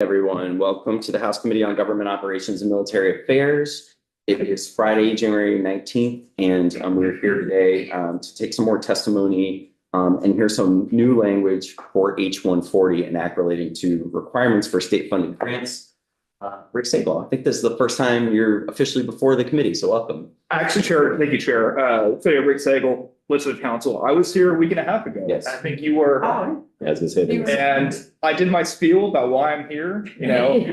Everyone, welcome to the House Committee on Government Operations and Military Affairs. It is Friday, January 19th, and we're here today to take some more testimony and hear some new language for H-140 and act relating to requirements for state-funded grants. Rick Sabol, I think this is the first time you're officially before the committee, so welcome. Actually, Chair, thank you, Chair. Rick Sabol, Legislative Council. I was here a week and a half ago. Yes. I think you were. Yeah, I was gonna say that. And I did my spiel about why I'm here, you know.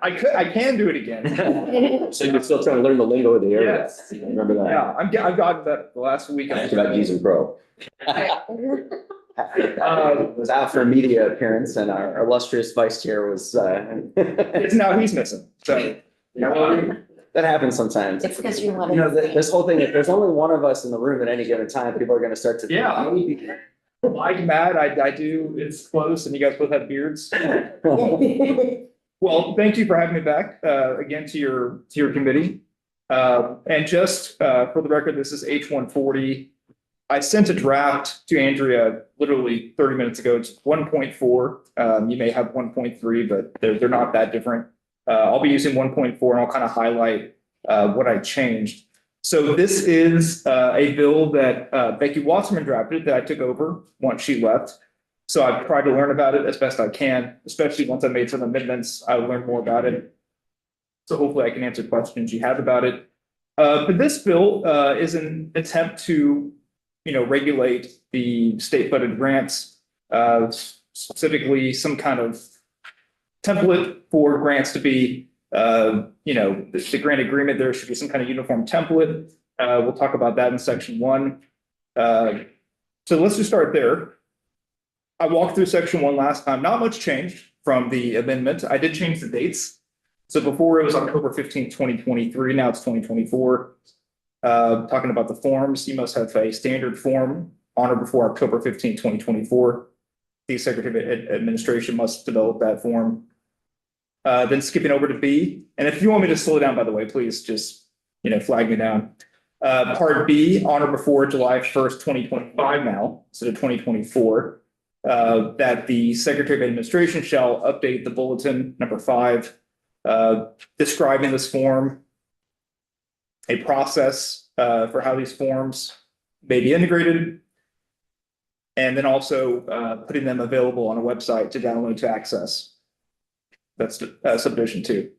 I can do it again. So you're still trying to learn the lingo of the area? Yes. Remember that? Yeah, I've got that the last week. I asked about G's and Pro. Was out for a media appearance and our illustrious vice chair was It's now he's missing, so. that happens sometimes. It's because you want You know, to. this whole thing, if there's only one of us in the room at any given time, people are gonna start to. Yeah. Like Matt, I do, it's close and you guys both have beards. Well, thank you for having me back, again to your committee. And just, for the record, this is H-140. I sent a draft to Andrea literally 30 minutes ago. It's 1.4. You may have 1.3, but they're not that different. I'll be using 1.4 and I'll kind of highlight, what I changed. So this is, a bill that, Becky Wasserman drafted that I took over once she left. So I've tried to learn about it as best I can, especially once I made some amendments, I learned more about it. So hopefully I can answer questions you have about it. But this bill, is an attempt to, regulate the state funded grants, specifically some kind of template for grants to be, the grant agreement, there should be some kind of uniform template. We'll talk about that in section 1. So let's just start there. I walked through section 1 last time, not much changed from the amendment. I did change the dates. So before it was October 15th, 2023, now it's 2024. Talking about the forms, you must have a standard form on or before October 15th, 2024. The Secretary of Administration must develop that form. Then skipping over to B, and if you want me to slow down, by the way, please just, flag me down. Part B, on or before July 1st, 2025 now, instead of 2024. That the Secretary of Administration shall update the bulletin number 5, describing this form, a process for how these forms may be integrated, and then also putting them available on a website to download to access. That's subdivision 2.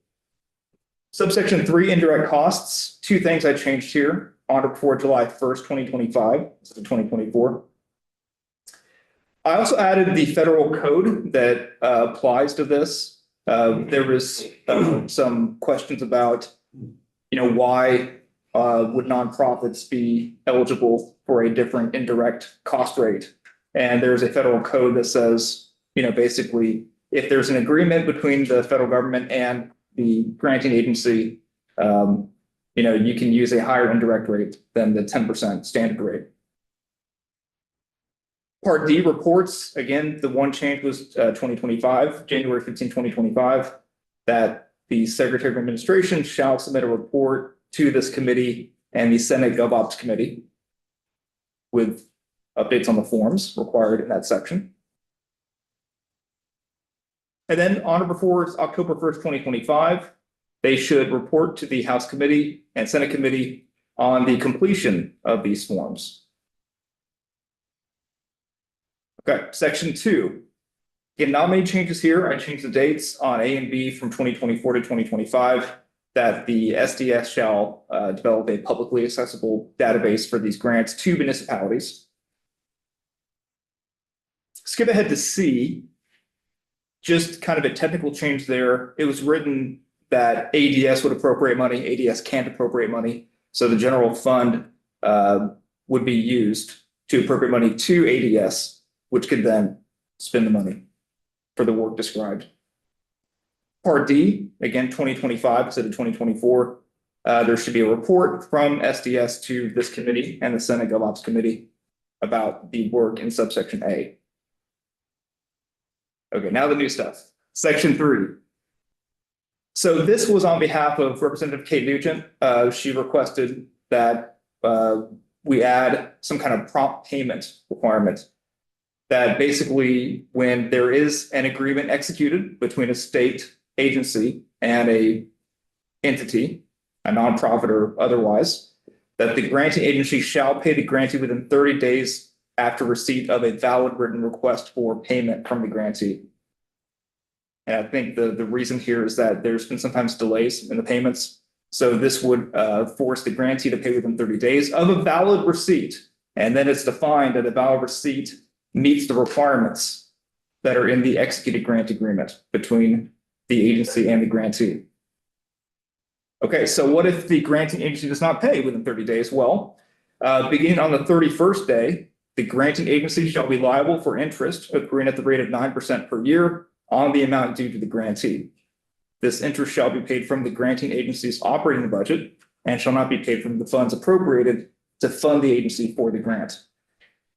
Subsection 3, indirect costs. 2 things I changed here on or before July 1st, 2025, instead of 2024. I also added the federal code that applies to this. There was some questions about, why would nonprofits be eligible for a different indirect cost rate? And there's a federal code that says, basically, if there's an agreement between the federal government and the granting agency, you can use a higher indirect rate than the 10% standard rate. Part D, reports. Again, the one change was 2025, January 15, 2025, that the Secretary of Administration shall submit a report to this committee and the Senate GovOps committee with updates on the forms required in that section. And then on or before October 1st, 2025, they should report to the House committee and Senate committee on the completion of these forms. Okay, section 2. Again, not many changes here. I changed the dates on A and B from 2024 to 2025, that the SDS shall develop a publicly accessible database for these grants to municipalities. Skip ahead to C. Just kind of a technical change there. It was written that ADS would appropriate money, ADS can't appropriate money. So the general fund would be used to appropriate money to ADS, which could then spend the money for the work described. Part D, again, 2025 instead of 2024. There should be a report from SDS to this committee and the Senate GovOps committee about the work in subsection A. Okay, now the new stuff. Section 3. So this was on behalf of Representative Kate Nugent. She requested that we add some kind of prompt payment requirement that basically when there is an agreement executed between a state agency and a entity, a nonprofit or otherwise, that the granting agency shall pay the grantee within 30 days after receipt of a valid written request for payment from the grantee. And I think the reason here is that there's been sometimes delays in the payments. So this would force the grantee to pay within 30 days of a valid receipt. And then it's defined that a valid receipt meets the requirements that are in the executed grant agreement between the agency and the grantee. Okay, so what if the granting agency does not pay within 30 days? Well, beginning on the 31st day, the granting agency shall be liable for interest accruing at the rate of 9% per year on the amount due to the grantee. This interest shall be paid from the granting agency's operating budget and shall not be paid from the funds appropriated to fund the agency for the grant.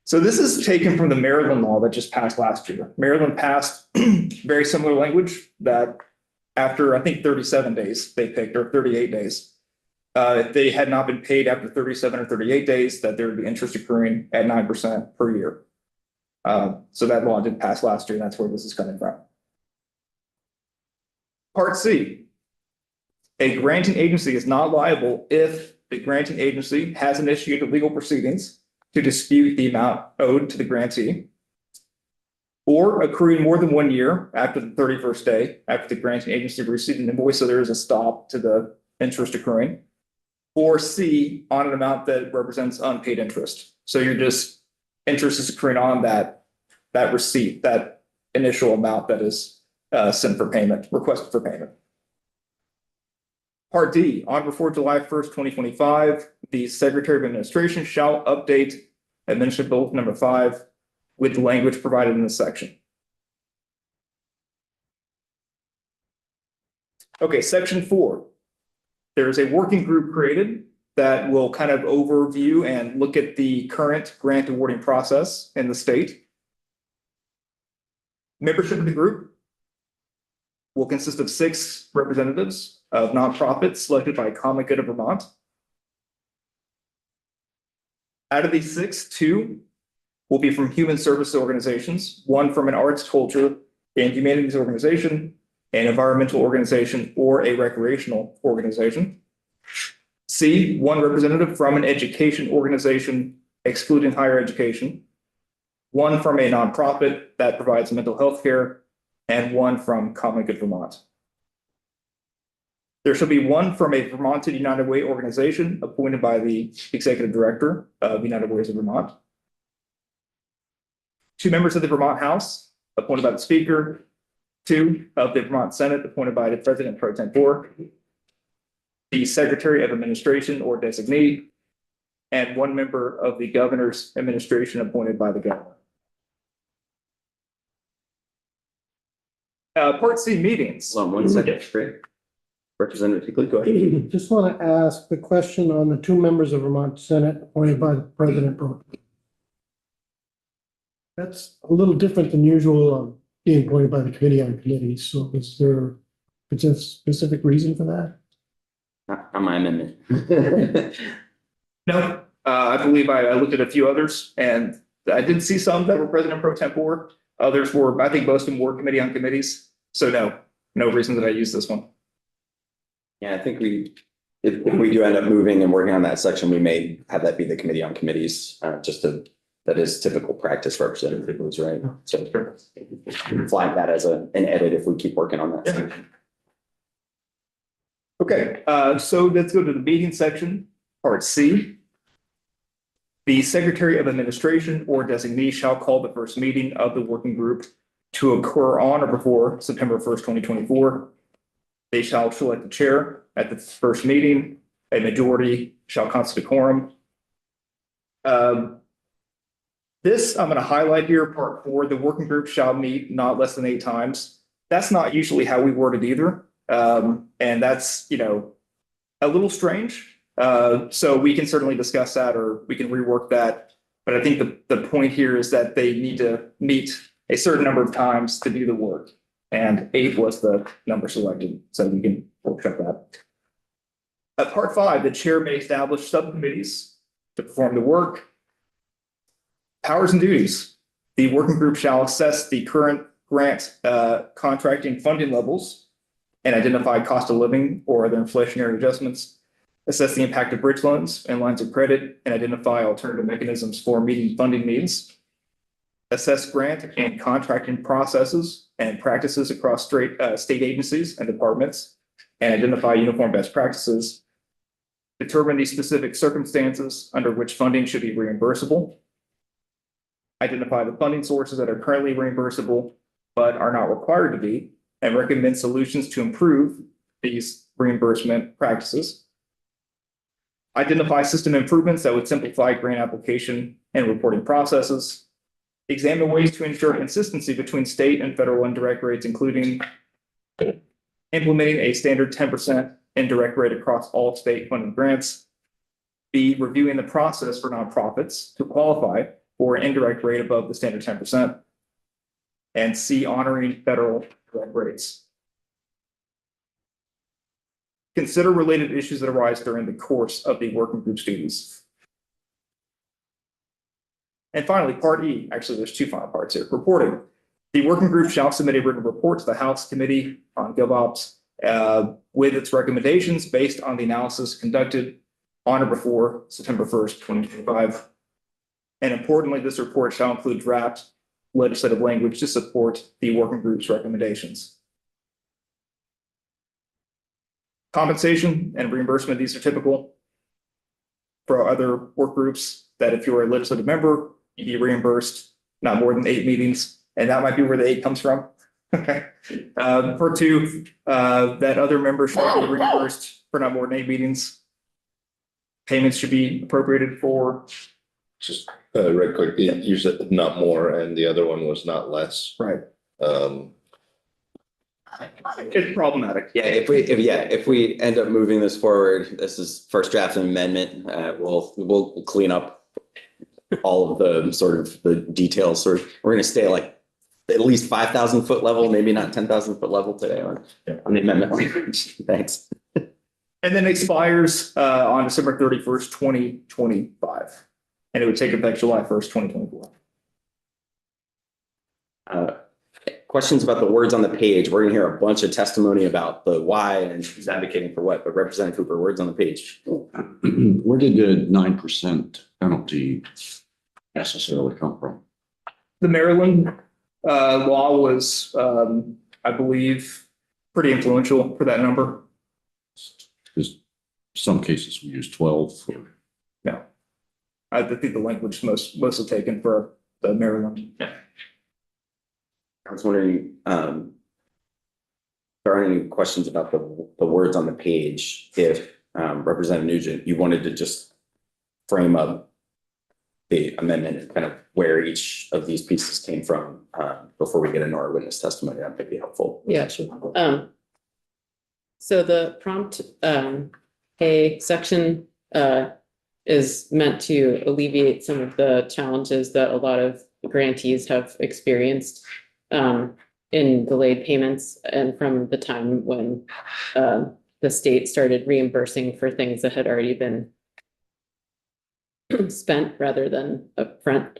So this is taken from the Maryland law that just passed last year. Maryland passed very similar language that after, I think, 37 days they picked, or 38 days. If they had not been paid after 37 or 38 days, that there would be interest accruing at 9% per year. So that law did pass last year, and that's where this is coming from. Part C, a granting agency is not liable if the granting agency has initiated legal proceedings to dispute the amount owed to the grantee, or accruing more than 1 year after the 31st day after the granting agency received an invoice, so there is a stop to the interest accruing, or C, on an amount that represents unpaid interest. So you're just, interest is accruing on that receipt, that initial amount that is sent for payment, requested for payment. Part D, on before July 1st, 2025, the Secretary of Administration shall update Administrative Bulletin number 5 with the language provided in this section. Okay, section 4. There is a working group created that will kind of overview and look at the current grant awarding process in the state. Membership of the group will consist of 6 representatives of nonprofits selected by Common Good of Vermont. Out of these 6, 2 will be from human service organizations, 1 from an arts, culture, and humanities organization, an environmental organization, or a recreational organization. C, 1 representative from an education organization, excluding higher education, 1 from a nonprofit that provides mental health care, and 1 from Common Good Vermont. There shall be 1 from a Vermonted United Way organization appointed by the executive director of United Ways of Vermont. 2 members of the Vermont House appointed by the Speaker. 2 of the Vermont Senate appointed by the President Pro Tempore. The Secretary of Administration or designee, and 1 member of the Governor's administration appointed by the governor. Part C, meetings. Hold on 1 second, Rick. Representative Higley, go ahead. Just want to ask the question on the 2 members of Vermont Senate appointed by the President. That's a little different than usual, being appointed by the Committee on Committees. So is there a specific reason for that? On my amendment. No, I believe I looked at a few others, and I did see some that were President Pro Tempore. Others were, I think most of them were Committee on Committees. So no reason that I use this one. Yeah, I think if we do end up moving and working on that section, we may have that be the Committee on Committees, that is typical practice, Representative Higley's right. So flag that as an edit if we keep working on that. Yeah. Okay, so let's go to the meeting section, part C. The Secretary of Administration or designee shall call the first meeting of the working group to occur on or before September 1st, 2024. They shall select the chair at the first meeting. A majority shall constitute quorum. This I'm going to highlight here, part 4. The working group shall meet not less than 8 times. That's not usually how we word it either. And that's, a little strange. So we can certainly discuss that, or we can rework that. But I think the point here is that they need to meet a certain number of times to do the work. And 8 was the number selected. So we can check that. At part 5, the chair may establish subcommittees to perform the work. Powers and duties. The working group shall assess the current grant contracting funding levels and identify cost of living or other inflationary adjustments, assess the impact of bridge loans and lines of credit, and identify alternative mechanisms for meeting funding needs, assess grant and contracting processes and practices across state agencies and departments, and identify uniform best practices, determine the specific circumstances under which funding should be reimbursable, identify the funding sources that are currently reimbursable but are not required to be, and recommend solutions to improve these reimbursement practices. Identify system improvements that would simplify grant application and reporting processes. Examine ways to ensure consistency between state and federal indirect rates, including implementing a standard 10% indirect rate across all state funded grants. B, reviewing the process for nonprofits to qualify for an indirect rate above the standard 10%. And C, honoring federal direct rates. Consider related issues that arise during the course of the working group's duties. And finally, part E, actually, there's two final parts here. Reporting. The working group shall submit a written report to the House Committee on GovOps with its recommendations based on the analysis conducted on or before September 1st, 2025. And importantly, this report shall include draft legislative language to support the working group's recommendations. Compensation and reimbursement, these are typical for other work groups, that if you're a legislative member, you'd be reimbursed not more than 8 meetings, and that might be where the 8 comes from. Okay. For 2, that other members should be reimbursed for not more than 8 meetings. Payments should be appropriated for. Just right quick, you said not more, and the other one was not less. Right. Um, It's problematic. Yeah, if we end up moving this forward, this is first draft amendment, we'll clean up all of the sort of the details. We're gonna stay like at least 5,000 foot level, maybe not 10,000 foot level today on the amendment language. Thanks. And then expires on December 31st, 2025. And it would take effect July 1st, 2024. Questions about the words on the page? We're gonna hear a bunch of testimony about the why and who's advocating for what, but Representative Cooper, words on the page. Where did the 9% penalty necessarily come from? The Maryland law was, I believe, pretty influential for that number. Because some cases we use 12. No, I think the language mostly taken for the Maryland. Yeah. I was wondering, if there aren't any questions about the words on the page, if Representative Nugent, you wanted to just frame up the amendment and kind of where each of these pieces came from before we get into our witness testimony, that might be helpful. Yeah, sure. So the prompt A section is meant to alleviate some of the challenges that a lot of grantees have experienced in delayed payments and from the time when the state started reimbursing for things that had already been spent rather than upfront.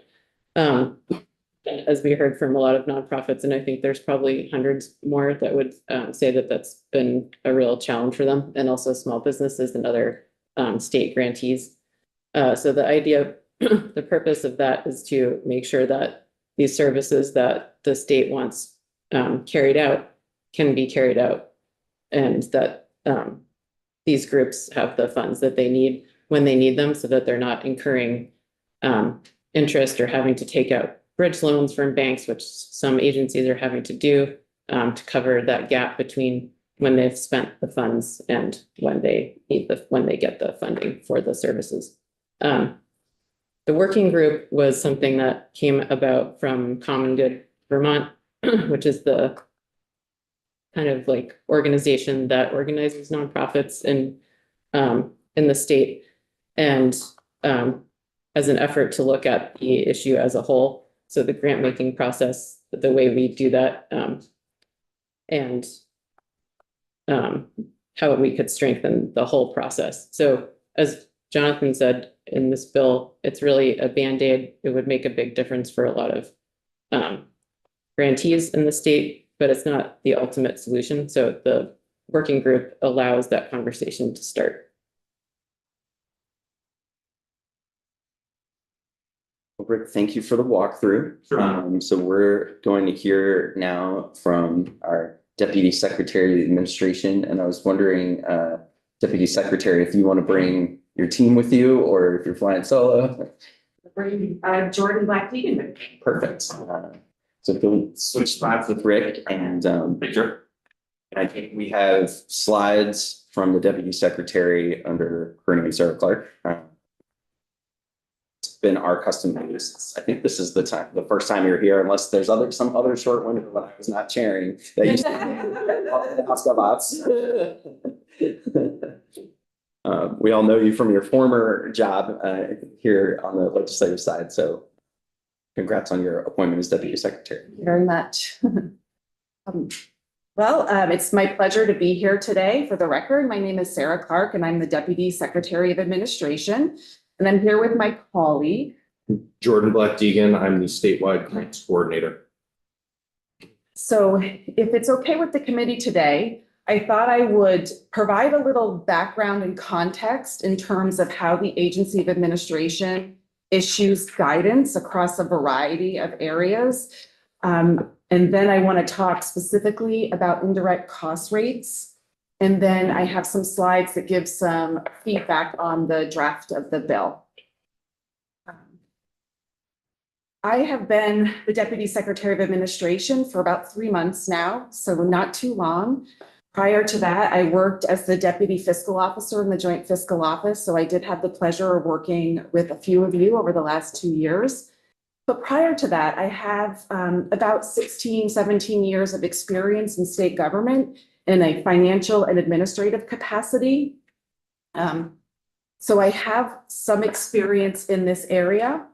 As we heard from a lot of nonprofits, and I think there's probably hundreds more that would say that that's been a real challenge for them, and also small businesses and other state grantees. So the idea, the purpose of that is to make sure that these services that the state wants carried out can be carried out, and that these groups have the funds that they need when they need them, so that they're not incurring interest or having to take out bridge loans from banks, which some agencies are having to do to cover that gap between when they've spent the funds and when they get the funding for the services. The working group was something that came about from Common Good Vermont, which is the kind of like organization that organizes nonprofits in the state, and as an effort to look at the issue as a whole. So the grant making process, the way we do that, and how we could strengthen the whole process. So as Jonathan said, in this bill, it's really a Band-Aid. It would make a big difference for a lot of grantees in the state, but it's not the ultimate solution. So the working group allows that conversation to start. Rick, thank you for the walkthrough. So we're going to hear now from our Deputy Secretary of the Administration, and I was wondering, Deputy Secretary, if you want to bring your team with you or if you're flying solo. Bring Jordan Black Deegan with me. Perfect. So if you'll switch spots with Rick and Victor. I think we have slides from the Deputy Secretary under her name, Sarah Clark. It's been our custom use. I think this is the first time you're here, unless there's some other short window that I was not chairing. That you ask about. We all know you from your former job here on the legislative side. So congrats on your appointment as Deputy Secretary. Thank you very much. It's my pleasure to be here today. For the record, my name is Sarah Clark and I'm the Deputy Secretary of Administration. And I'm here with my colleague. Jordan Black Deegan, I'm the statewide grants coordinator. So if it's okay with the committee today, I thought I would provide a little background and context in terms of how the Agency of Administration issues guidance across a variety of areas. And then I want to talk specifically about indirect cost rates. And then I have some slides that give some feedback on the draft of the bill. I have been the Deputy Secretary of Administration for about 3 months now, so not too long. Prior to that, I worked as the Deputy Fiscal Officer in the Joint Fiscal Office, so I did have the pleasure of working with a few of you over the last 2 years. But prior to that, I have about 16, 17 years of experience in state government in a financial and administrative capacity. So I have some experience in this area.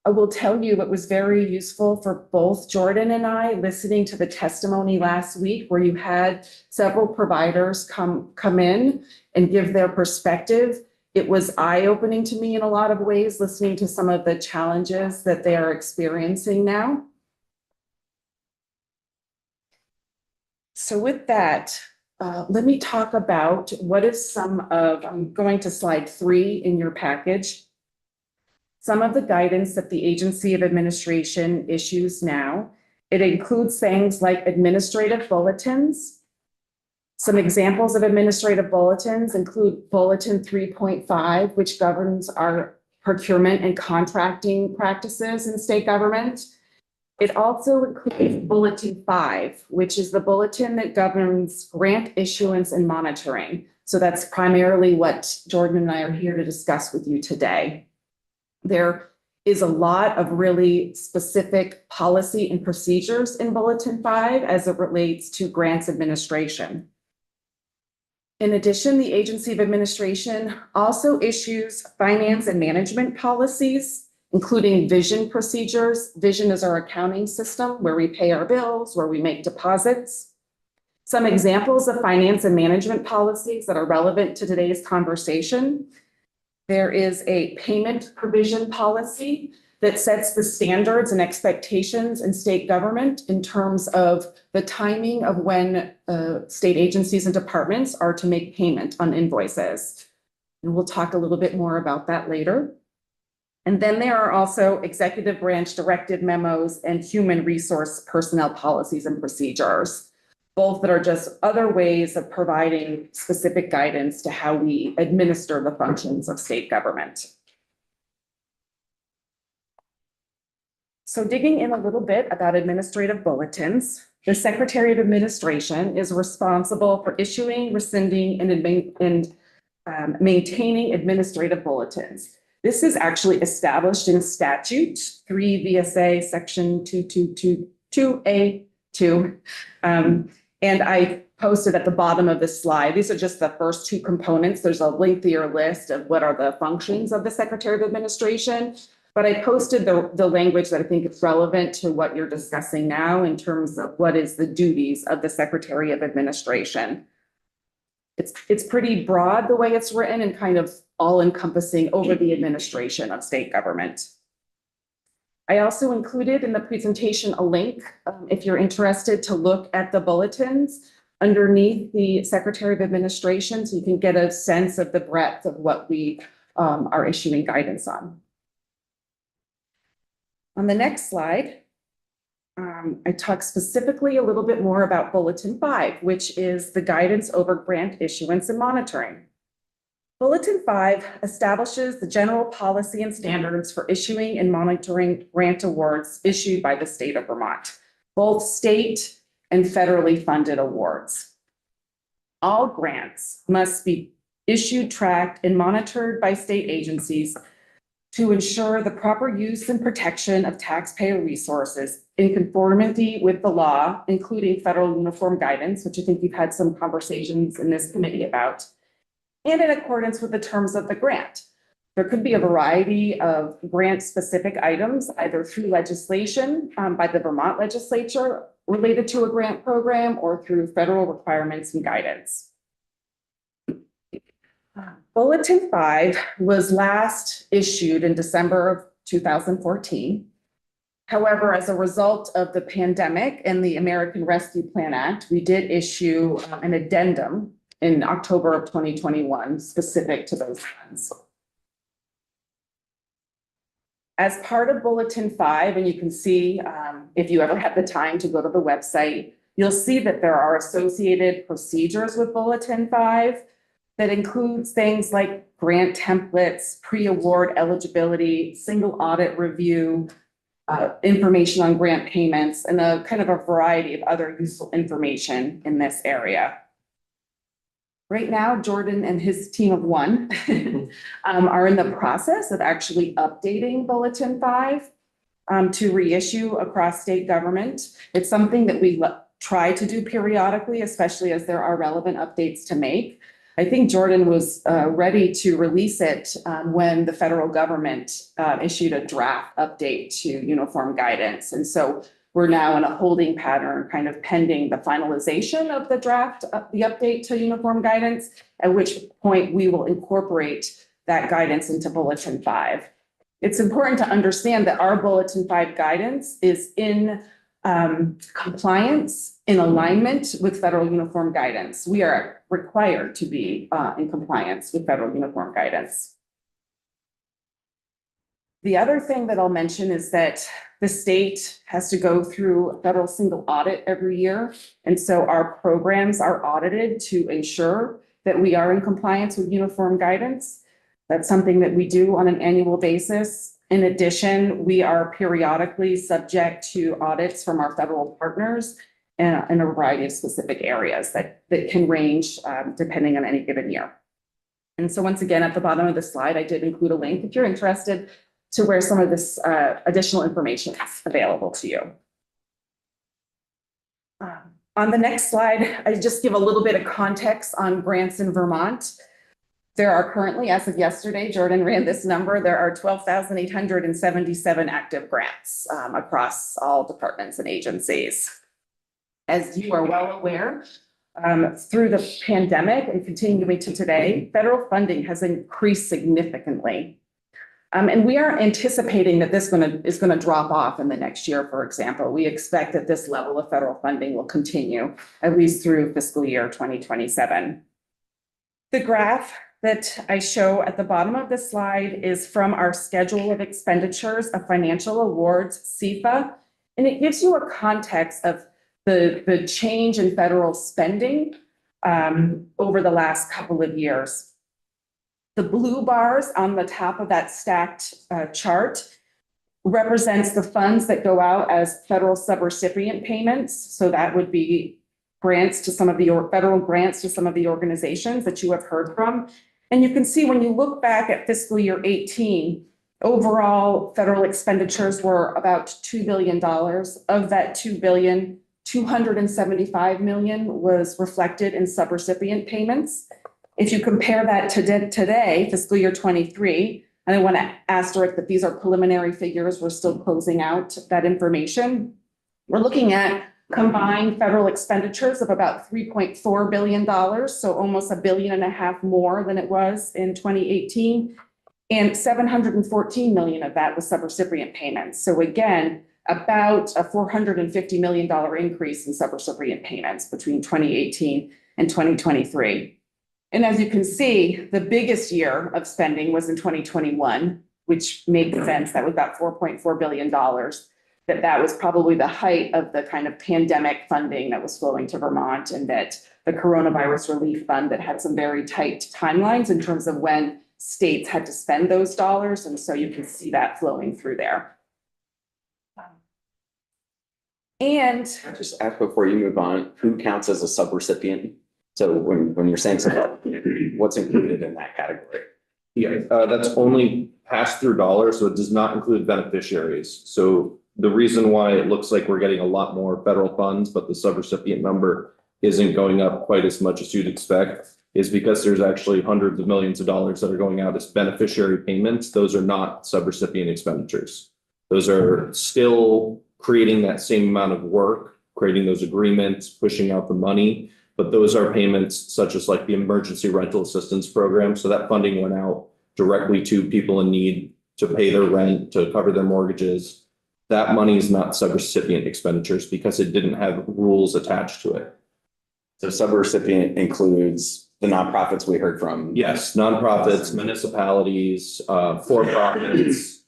I will tell you it was very useful for both Jordan and I listening to the testimony last week where you had several providers come in and give their perspective. It was eye-opening to me in a lot of ways, listening to some of the challenges that they are experiencing now. So with that, let me talk about what is I'm going to slide 3 in your package. Some of the guidance that the Agency of Administration issues now. It includes things like administrative bulletins. Some examples of administrative bulletins include Bulletin 3.5, which governs our procurement and contracting practices in state government. It also includes Bulletin 5, which is the bulletin that governs grant issuance and monitoring. So that's primarily what Jordan and I are here to discuss with you today. There is a lot of really specific policy and procedures in Bulletin 5 as it relates to grants administration. In addition, the Agency of Administration also issues finance and management policies, including vision procedures. Vision is our accounting system where we pay our bills, where we make deposits. Some examples of finance and management policies that are relevant to today's conversation. There is a payment provision policy that sets the standards and expectations in state government in terms of the timing of when state agencies and departments are to make payment on invoices. And we'll talk a little bit more about that later. And then there are also executive branch directive memos and human resource personnel policies and procedures, both that are just other ways of providing specific guidance to how we administer the functions of state government. So digging in a little bit about administrative bulletins, the Secretary of Administration is responsible for issuing, rescinding, and maintaining administrative bulletins. This is actually established in statute 3 VSA section 2222A2. And I posted at the bottom of this slide. These are just the first 2 components. There's a lengthier list of what are the functions of the Secretary of Administration. But I posted the language that I think is relevant to what you're discussing now in terms of what is the duties of the Secretary of Administration. It's pretty broad the way it's written and kind of all encompassing over the administration of state government. I also included in the presentation a link, if you're interested to look at the bulletins underneath the Secretary of Administration, so you can get a sense of the breadth of what we are issuing guidance on. On the next slide, I talk specifically a little bit more about Bulletin 5, which is the guidance over grant issuance and monitoring. Bulletin 5 establishes the general policy and standards for issuing and monitoring grant awards issued by the state of Vermont, both state and federally funded awards. All grants must be issued, tracked, and monitored by state agencies to ensure the proper use and protection of taxpayer resources in conformity with the law, including federal uniform guidance, which I think you've had some conversations in this committee about, and in accordance with the terms of the grant. There could be a variety of grant-specific items, either through legislation by the Vermont legislature related to a grant program or through federal requirements and guidance. Bulletin 5 was last issued in December of 2014. However, as a result of the pandemic and the American Rescue Plan Act, we did issue an addendum in October of 2021 specific to those funds. As part of Bulletin 5, and you can see if you ever have the time to go to the website, you'll see that there are associated procedures with Bulletin 5 that includes things like grant templates, pre-award eligibility, single audit review, information on grant payments, and a kind of a variety of other useful information in this area. Right now, Jordan and his team of one are in the process of actually updating Bulletin 5 to reissue across state government. It's something that we try to do periodically, especially as there are relevant updates to make. I think Jordan was ready to release it when the federal government issued a draft update to uniform guidance. And so we're now in a holding pattern, kind of pending the finalization of the draft, the update to uniform guidance, at which point we will incorporate that guidance into Bulletin 5. It's important to understand that our Bulletin 5 guidance is in compliance, in alignment with federal uniform guidance. We are required to be in compliance with federal uniform guidance. The other thing that I'll mention is that the state has to go through a federal single audit every year. And so our programs are audited to ensure that we are in compliance with uniform guidance. That's something that we do on an annual basis. In addition, we are periodically subject to audits from our federal partners in a variety of specific areas that can range depending on any given year. And so once again, at the bottom of the slide, I did include a link if you're interested to where some of this additional information is available to you. On the next slide, I just give a little bit of context on grants in Vermont. There are currently, as of yesterday, Jordan ran this number, there are 12,877 active grants across all departments and agencies. As you are well aware, through the pandemic and continuing to today, federal funding has increased significantly. And we are anticipating that this is going to drop off in the next year, for example. We expect that this level of federal funding will continue at least through fiscal year 2027. The graph that I show at the bottom of the slide is from our schedule of expenditures of financial awards, CFA, and it gives you a context of the change in federal spending over the last couple of years. The blue bars on the top of that stacked chart represents the funds that go out as federal subrecipient payments. So that would be grants to some of the federal grants to some of the organizations that you have heard from. And you can see when you look back at fiscal year 18, overall federal expenditures were about $2 billion. Of that $2 billion, $275 million was reflected in subrecipient payments. If you compare that to today, fiscal year 23, and I want to asterisk that these are preliminary figures, we're still closing out that information. We're looking at combined federal expenditures of about $3.4 billion, so almost $1.5 billion more than it was in 2018. And 714 million of that was subrecipient payments. So again, about a $450 million increase in subrecipient payments between 2018 and 2023. And as you can see, the biggest year of spending was in 2021, which makes sense. That was about $4.4 billion. That was probably the height of the kind of pandemic funding that was flowing to Vermont, and that the coronavirus relief fund that had some very tight timelines in terms of when states had to spend those dollars. And so you can see that flowing through there. And Can I just ask before you move on, who counts as a subrecipient? So when you're saying something, what's included in that category? Yeah, that's only pass-through dollars, so it does not include beneficiaries. So the reason why it looks like we're getting a lot more federal funds, but the subrecipient number isn't going up quite as much as you'd expect, is because there's actually hundreds of millions of dollars that are going out as beneficiary payments. Those are not subrecipient expenditures. Those are still creating that same amount of work, creating those agreements, pushing out the money. But those are payments such as like the emergency rental assistance program. So that funding went out directly to people in need to pay their rent, to cover their mortgages. That money is not subrecipient expenditures because it didn't have rules attached to it. So subrecipient includes the nonprofits we heard from. Yes, nonprofits, municipalities, for-profits,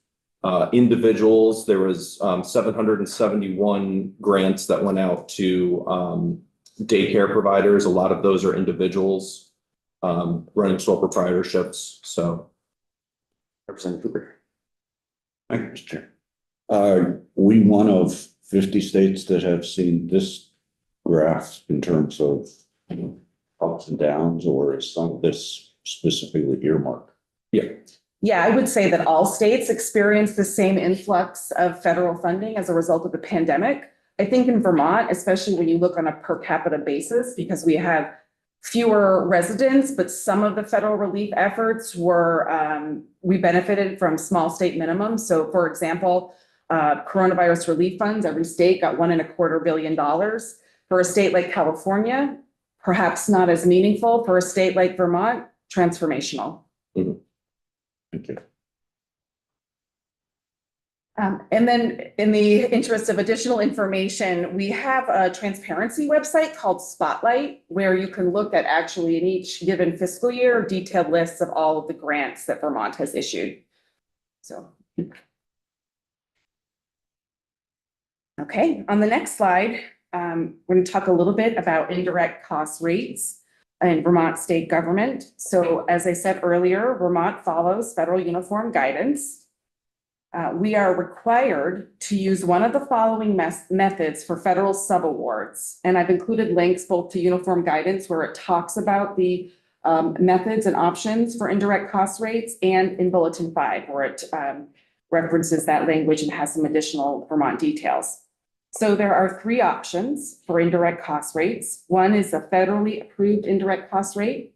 individuals. There was 771 grants that went out to daycare providers. A lot of those are individuals running sole proprietorships. So Representative Cooper. Thank you, Mr. Chair. We one of 50 states that have seen this graph in terms of ups and downs, or is some of this specifically earmarked? yeah, I would say that all states experienced the same influx of federal funding as a result of the pandemic. I think in Vermont, especially when you look on a per capita basis, because we have fewer residents, but some of the federal relief efforts were, we benefited from small state minimums. So for example, coronavirus relief funds, every state got $1.25 billion. For a state like California, perhaps not as meaningful. For a state like Vermont, transformational. Thank you. And then in the interest of additional information, we have a transparency website called Spotlight, where you can look at actually in each given fiscal year, detailed lists of all of the grants that Vermont has issued. So. Okay, on the next slide, we're going to talk a little bit about indirect cost rates in Vermont state government. So as I said earlier, Vermont follows federal uniform guidance. We are required to use one of the following methods for federal subawards. And I've included links both to uniform guidance where it talks about the methods and options for indirect cost rates, and in Bulletin 5 where it references that language and has some additional Vermont details. So there are three options for indirect cost rates. One is the federally approved indirect cost rate.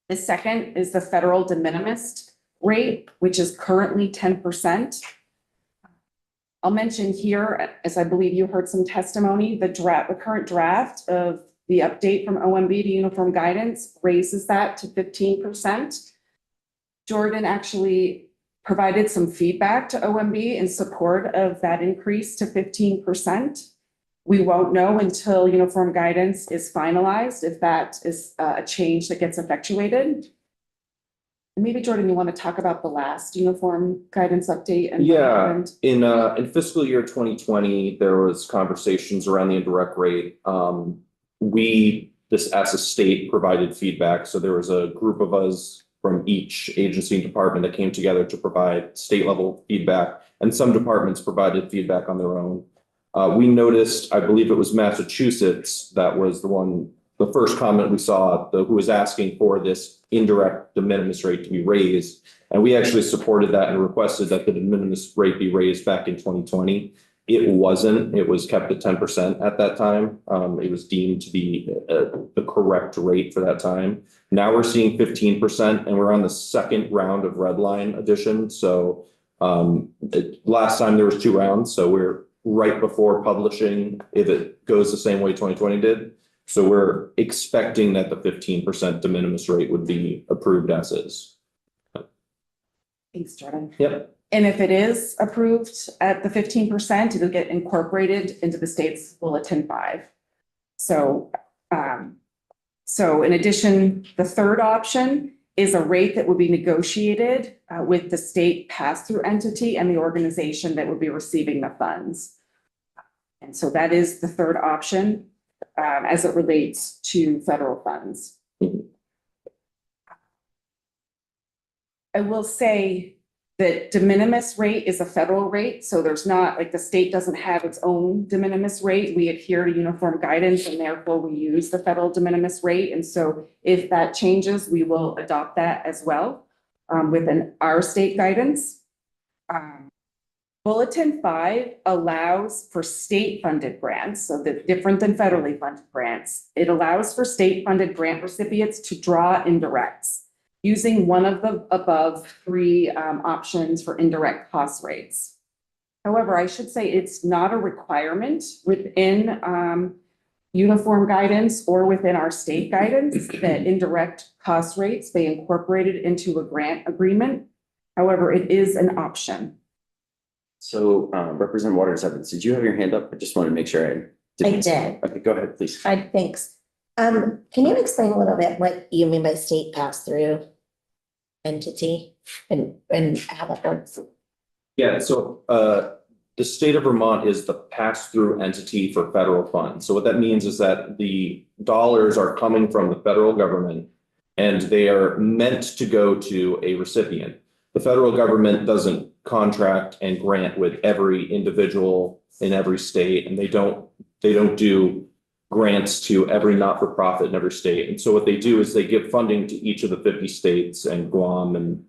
The second is the federal de minimis rate, which is currently 10%. I'll mention here, as I believe you heard some testimony, the current draft of the update from OMB to uniform guidance raises that to 15%. Jordan actually provided some feedback to OMB in support of that increase to 15%. We won't know until uniform guidance is finalized if that is a change that gets effectuated. And maybe Jordan, you want to talk about the last uniform guidance update? And yeah, in fiscal year 2020, there was conversations around the indirect rate. This as a state provided feedback. So there was a group of us from each agency and department that came together to provide state level feedback, and some departments provided feedback on their own. We noticed, I believe it was Massachusetts, that was the first comment we saw, who was asking for this indirect de minimis rate to be raised. And we actually supported that and requested that the de minimis rate be raised back in 2020. It wasn't, it was kept at 10% at that time. It was deemed to be the correct rate for that time. Now we're seeing 15% and we're on the second round of red line addition. So last time there was 2 rounds. So we're right before publishing if it goes the same way 2020 did. So we're expecting that the 15% de minimis rate would be approved as is. Thanks, Jordan. Yep. And if it is approved at the 15%, it'll get incorporated into the state's Bulletin 5. So, so in addition, the third option is a rate that will be negotiated with the state pass-through entity and the organization that will be receiving the funds. And so that is the third option as it relates to federal funds. I will say that de minimis rate is a federal rate, so there's not, like, the state doesn't have its own de minimis rate. We adhere to uniform guidance and therefore we use the federal de minimis rate. And so if that changes, we will adopt that as well within our state guidance. Bulletin 5 allows for state-funded grants, so that's different than federally funded grants. It allows for state-funded grant recipients to draw indirects using one of the above three options for indirect cost rates. However, I should say it's not a requirement within uniform guidance or within our state guidance that indirect cost rates be incorporated into a grant agreement. However, it is an option. So Representative Waters Evans, did you have your hand up? I just wanted to make sure I didn't. did. Okay, go ahead, please. Thanks. Can you explain a little bit what you mean by state pass-through entity and how that works? Yeah, so the state of Vermont is the pass-through entity for federal funds. So what that means is that the dollars are coming from the federal government and they are meant to go to a recipient. The federal government doesn't contract and grant with every individual in every state, and they don't do grants to every not-for-profit in every state. And so what they do is they give funding to each of the 50 states and Guam and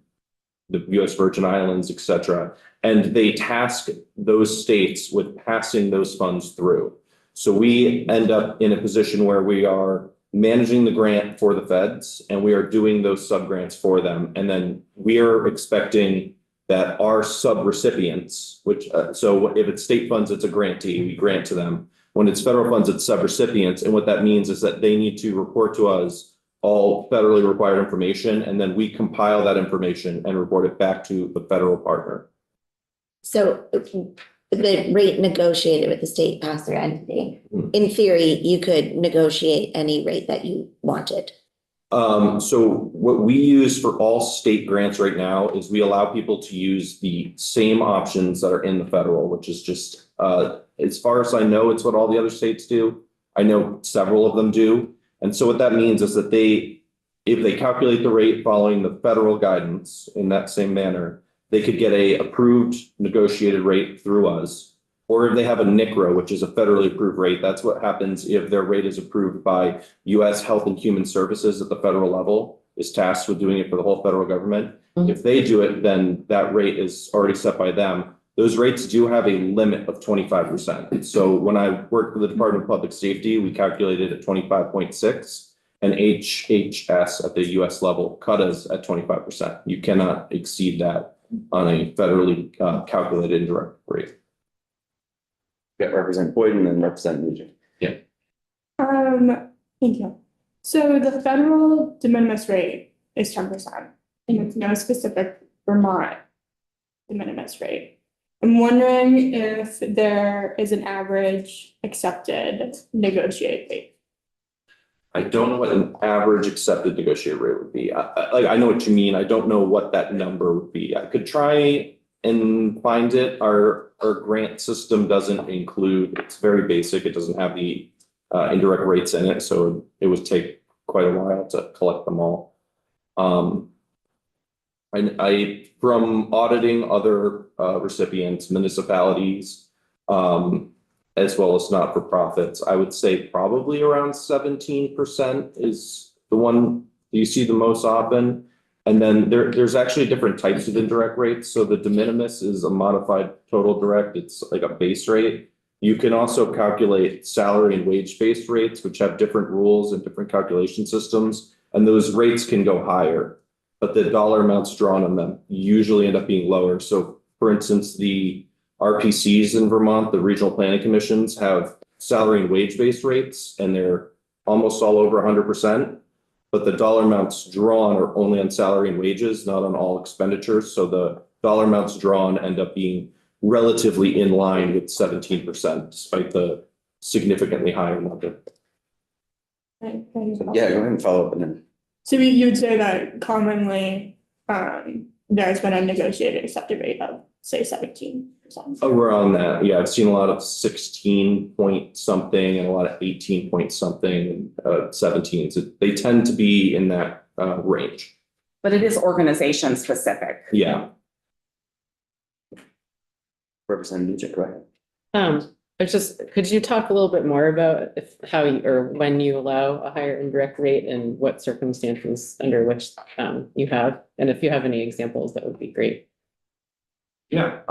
the US Virgin Islands, et cetera. And they task those states with passing those funds through. So we end up in a position where we are managing the grant for the feds and we are doing those sub-grants for them. And then we are expecting that our sub-recipients, which, so if it's state funds, it's a grantee, we grant to them. When it's federal funds, it's sub-recipients. And what that means is that they need to report to us all federally required information, and then we compile that information and report it back to the federal partner. So the rate negotiated with the state pass-through entity, in theory, you could negotiate any rate that you wanted. So what we use for all state grants right now is we allow people to use the same options that are in the federal, which is just, as far as I know, it's what all the other states do. I know several of them do. And so what that means is that if they calculate the rate following the federal guidance in that same manner, they could get a approved negotiated rate through us. Or if they have a NCRA, which is a federally approved rate, that's what happens if their rate is approved by US Health and Human Services at the federal level, is tasked with doing it for the whole federal government. Mhm. If they do it, then that rate is already set by them. Those rates do have a limit of 25%. So when I worked for the Department of Public Safety, we calculated at 25.6, and HHS at the US level cut us at 25%. You cannot exceed that on a federally calculated indirect rate. Got Representative Boyd and then Representative Nugent. Thank you. So the federal de minimis rate is 10%, and it's no specific Vermont de minimis rate. I'm wondering if there is an average accepted negotiated rate. I don't know what an average accepted negotiated rate would be. I know what you mean. I don't know what that number would be. I could try and find it. Our grant system doesn't include, it's very basic. It doesn't have the indirect rates in it. So it would take quite a while to collect them all. I from auditing other recipients, municipalities, as well as not-for-profits, I would say probably around 17% is the one you see the most often. And then there's actually different types of indirect rates. So the de minimis is a modified total direct. It's like a base rate. You can also calculate salary and wage-based rates, which have different rules and different calculation systems. And those rates can go higher, but the dollar amounts drawn on them usually end up being lower. So for instance, the RPCs in Vermont, the regional planning commissions, have salary and wage-based rates, and they're almost all over 100%. but the dollar amounts drawn are only on salary and wages, not on all expenditures. So the dollar amounts drawn end up being relatively in line with 17%, despite the significantly higher number. Yeah, go ahead and follow up and then. So you would say that commonly, there's been a negotiated accepted rate of, say, 17%. Around that, yeah, I've seen a lot of 16 point something and a lot of 18 point something, 17s. They tend to be in that range. But it is organization specific. Yeah. Representative Nugent, go ahead. It's just, could you talk a little bit more about how you, or when you allow a higher indirect rate and what circumstances under which you have? And if you have any examples, that would be great. Yeah,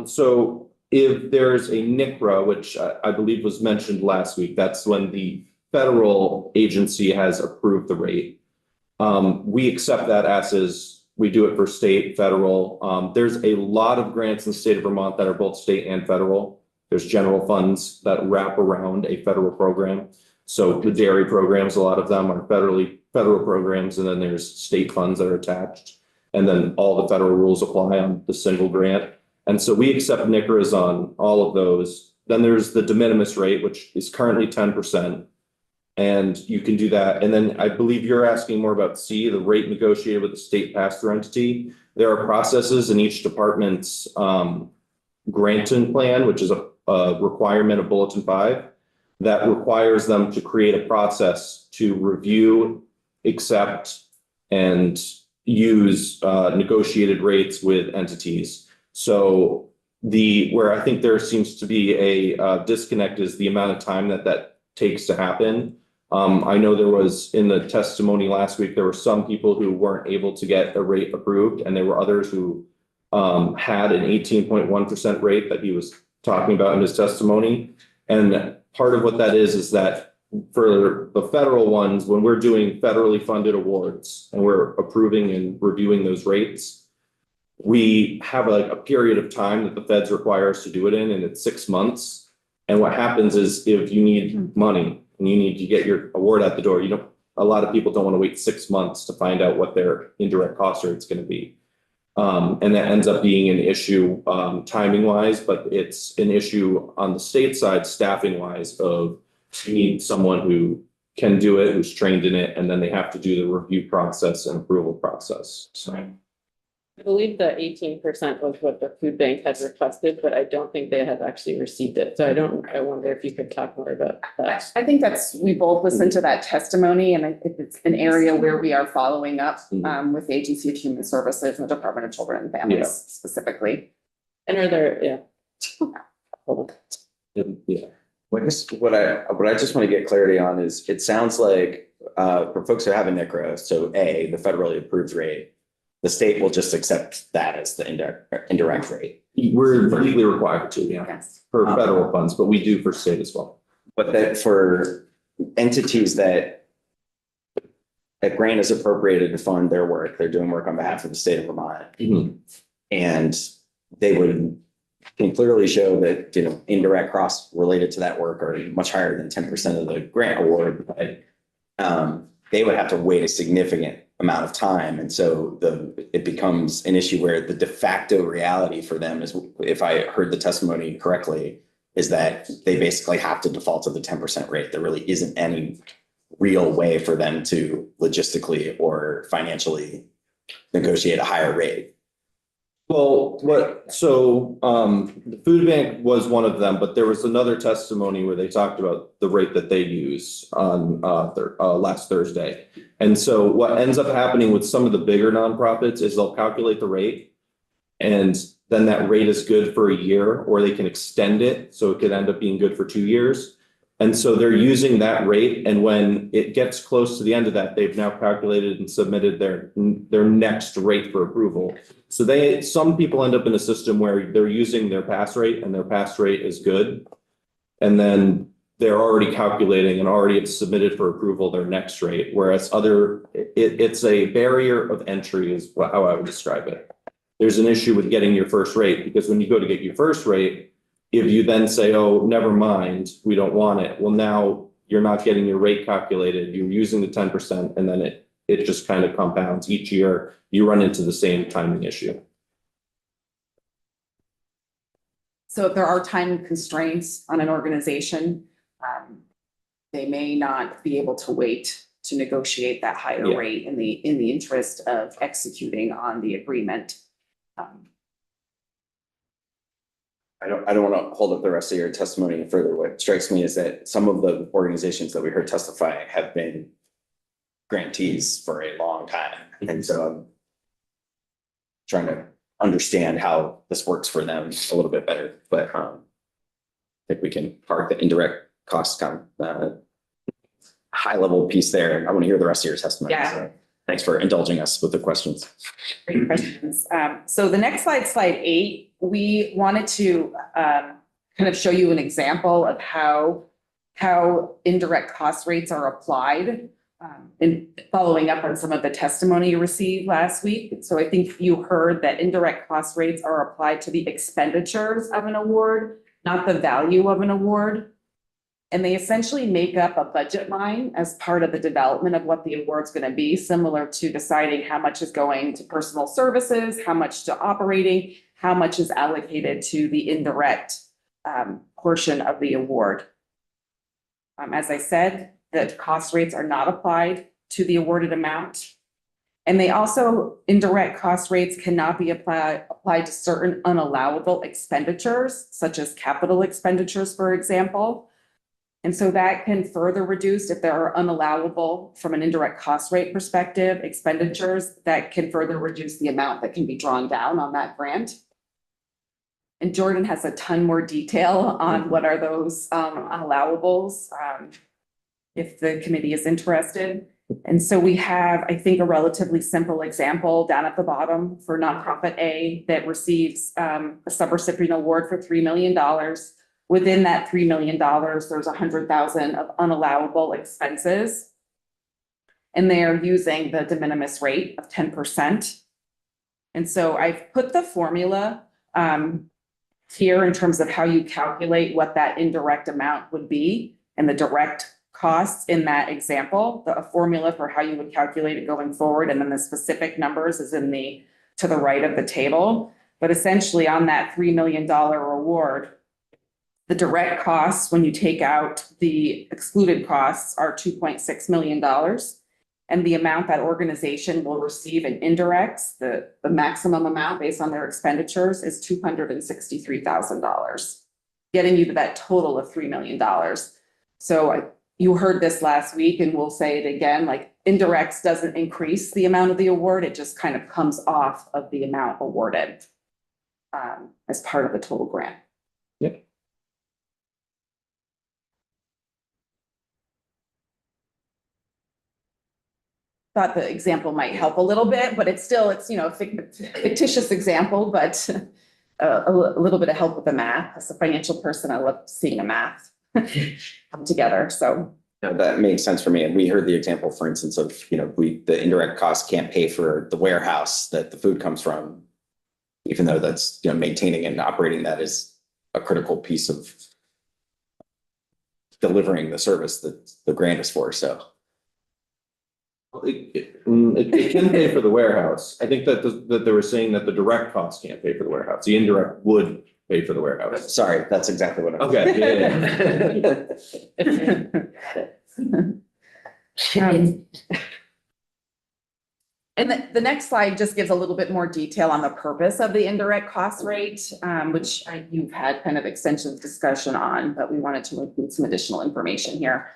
so if there's a NICRA, which I believe was mentioned last week, that's when the federal agency has approved the rate. We accept that as is, we do it for state, federal. There's a lot of grants in the state of Vermont that are both state and federal. There's general funds that wrap around a federal program. So the dairy programs, a lot of them are federal programs, and then there's state funds that are attached. And then all the federal rules apply on the single grant. And so we accept NICRAs on all of those. Then there's the de minimis rate, which is currently 10%. And you can do that. And then I believe you're asking more about C, the rate negotiated with the state pass-through entity. There are processes in each department's granting plan, which is a requirement of Bulletin 5, that requires them to create a process to review, accept, and use negotiated rates with entities. So where I think there seems to be a disconnect is the amount of time that takes to happen. I know there was in the testimony last week, there were some people who weren't able to get a rate approved, and there were others who had an 18.1% rate that he was talking about in his testimony. And part of what that is that for the federal ones, when we're doing federally funded awards and we're approving and reviewing those rates, we have a period of time that the feds require us to do it in, and it's 6 months. And what happens is if you need money and you need to get your award out the door, a lot of people don't want to wait 6 months to find out what their indirect cost rate is going to be. And that ends up being an issue timing wise, but it's an issue on the state side, staffing wise, of you need someone who can do it, who's trained in it, and then they have to do the review process and approval process. So I believe the 18% was what the food bank had requested, but I don't think they have actually received it. So I wonder if you could talk more about that. I think we both listened to that testimony, and I think it's an area where we are following up with the Agency of Human Services and the Department of Children and Families specifically. And are there, Hold on. yeah. Well, I guess what I just want to get clarity on is it sounds like for folks who have a NICRA, so A, the federally approved rate, the state will just accept that as the indirect rate. We're legally required to, Yes. for federal funds, but we do for state as well. But that for entities that a grant is appropriated to fund their work, they're doing work on behalf of the state of Vermont. And they can clearly show that, indirect costs related to that work are much higher than 10% of the grant award, but they would have to wait a significant amount of time. And so it becomes an issue where the de facto reality for them is, if I heard the testimony correctly, is that they basically have to default to the 10% rate. There really isn't any real way for them to logistically or financially negotiate a higher rate. Well, the food bank was one of them, but there was another testimony where they talked about the rate that they use on last Thursday. And so what ends up happening with some of the bigger nonprofits is they'll calculate the rate, and then that rate is good for a year, or they can extend it. So it could end up being good for 2 years. And so they're using that rate. And when it gets close to the end of that, they've now calculated and submitted their next rate for approval. So some people end up in a system where they're using their pass rate, and their pass rate is good. And then they're already calculating and already have submitted for approval their next rate. Whereas it's a barrier of entry is how I would describe it. There's an issue with getting your first rate, because when you go to get your first rate, if you then say, oh, never mind, we don't want it. Well, now you're not getting your rate calculated. You're using the 10%, and then it just kind of compounds each year. You run into the same timing issue. So if there are time constraints on an organization, they may not be able to wait to negotiate that higher Yeah. rate in the interest of executing on the agreement. I don't want to hold up the rest of your testimony any further. What strikes me is that some of the organizations that we heard testify have been grantees for a long time. And so I'm trying to understand how this works for them a little bit better, but I think we can park the indirect cost high level piece there. I want to hear the rest of your testimony. Yeah. So thanks for indulging us with the questions. Great questions. So the next slide, slide 8, we wanted to kind of show you an example of how indirect cost rates are applied. In following up on some of the testimony you received last week. So I think you heard that indirect cost rates are applied to the expenditures of an award, not the value of an award. And they essentially make up a budget line as part of the development of what the award's going to be, similar to deciding how much is going to personal services, how much to operating, how much is allocated to the indirect portion of the award. As I said, the cost rates are not applied to the awarded amount. And they also, indirect cost rates cannot be applied to certain unallowable expenditures, such as capital expenditures, for example. And so that can further reduce, if there are unallowable from an indirect cost rate perspective, expenditures, that can further reduce the amount that can be drawn down on that grant. And Jordan has a ton more detail on what are those unallowables, if the committee is interested. And so we have, I think, a relatively simple example down at the bottom for nonprofit A that receives a subrecipient award for $3 million. Within that $3 million, there's $100,000 of unallowable expenses. And they are using the de minimis rate of 10%. And so I've put the formula here in terms of how you calculate what that indirect amount would be and the direct costs in that example, a formula for how you would calculate it going forward. And then the specific numbers is to the right of the table. But essentially on that $3 million award, the direct costs, when you take out the excluded costs, are $2.6 million. And the amount that organization will receive in indirects, the maximum amount based on their expenditures, is $263,000, getting you to that total of $3 million. So you heard this last week, and we'll say it again, like indirects doesn't increase the amount of the award, it just kind of comes off of the amount awarded as part of the total grant. Yep. Thought the example might help a little bit, but it's a fictitious example, but a little bit of help with the math. As a financial person, I love seeing the math come together, so. No, that makes sense for me. And we heard the example, for instance, of, the indirect costs can't pay for the warehouse that the food comes from, even though that's, maintaining and operating that is a critical piece of delivering the service that the grant is for, so. It can pay for the warehouse. I think that they were saying that the direct costs can't pay for the warehouse. The indirect would pay for the warehouse. Sorry, that's exactly what I'm. Okay. And the next slide just gives a little bit more detail on the purpose of the indirect cost rate, which you've had kind of extensive discussion on, but we wanted to include some additional information here.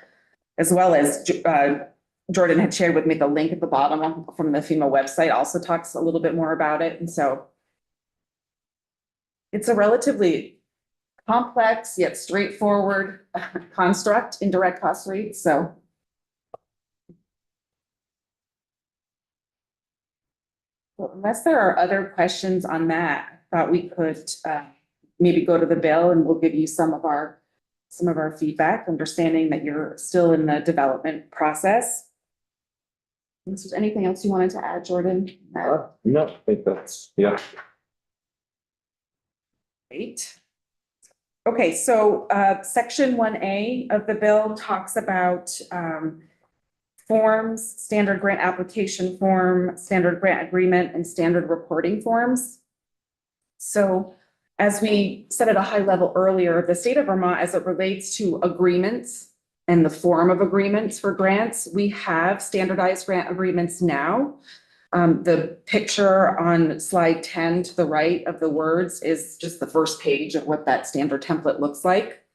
As well as Jordan had shared with me the link at the bottom from the FEMA website also talks a little bit more about it. And so it's a relatively complex yet straightforward construct, indirect cost rates. So unless there are other questions on that, I thought we could maybe go to the bill and we'll give you some of our feedback, understanding that you're still in the development process. Is there anything else you wanted to add, Jordan? No, I think that's, yeah. Great. Okay, so section 1A of the bill talks about forms, standard grant application form, standard grant agreement, and standard reporting forms. So as we said at a high level earlier, the state of Vermont, as it relates to agreements and the form of agreements for grants, we have standardized grant agreements now. The picture on slide 10 to the right of the words is just the first page of what that standard template looks like.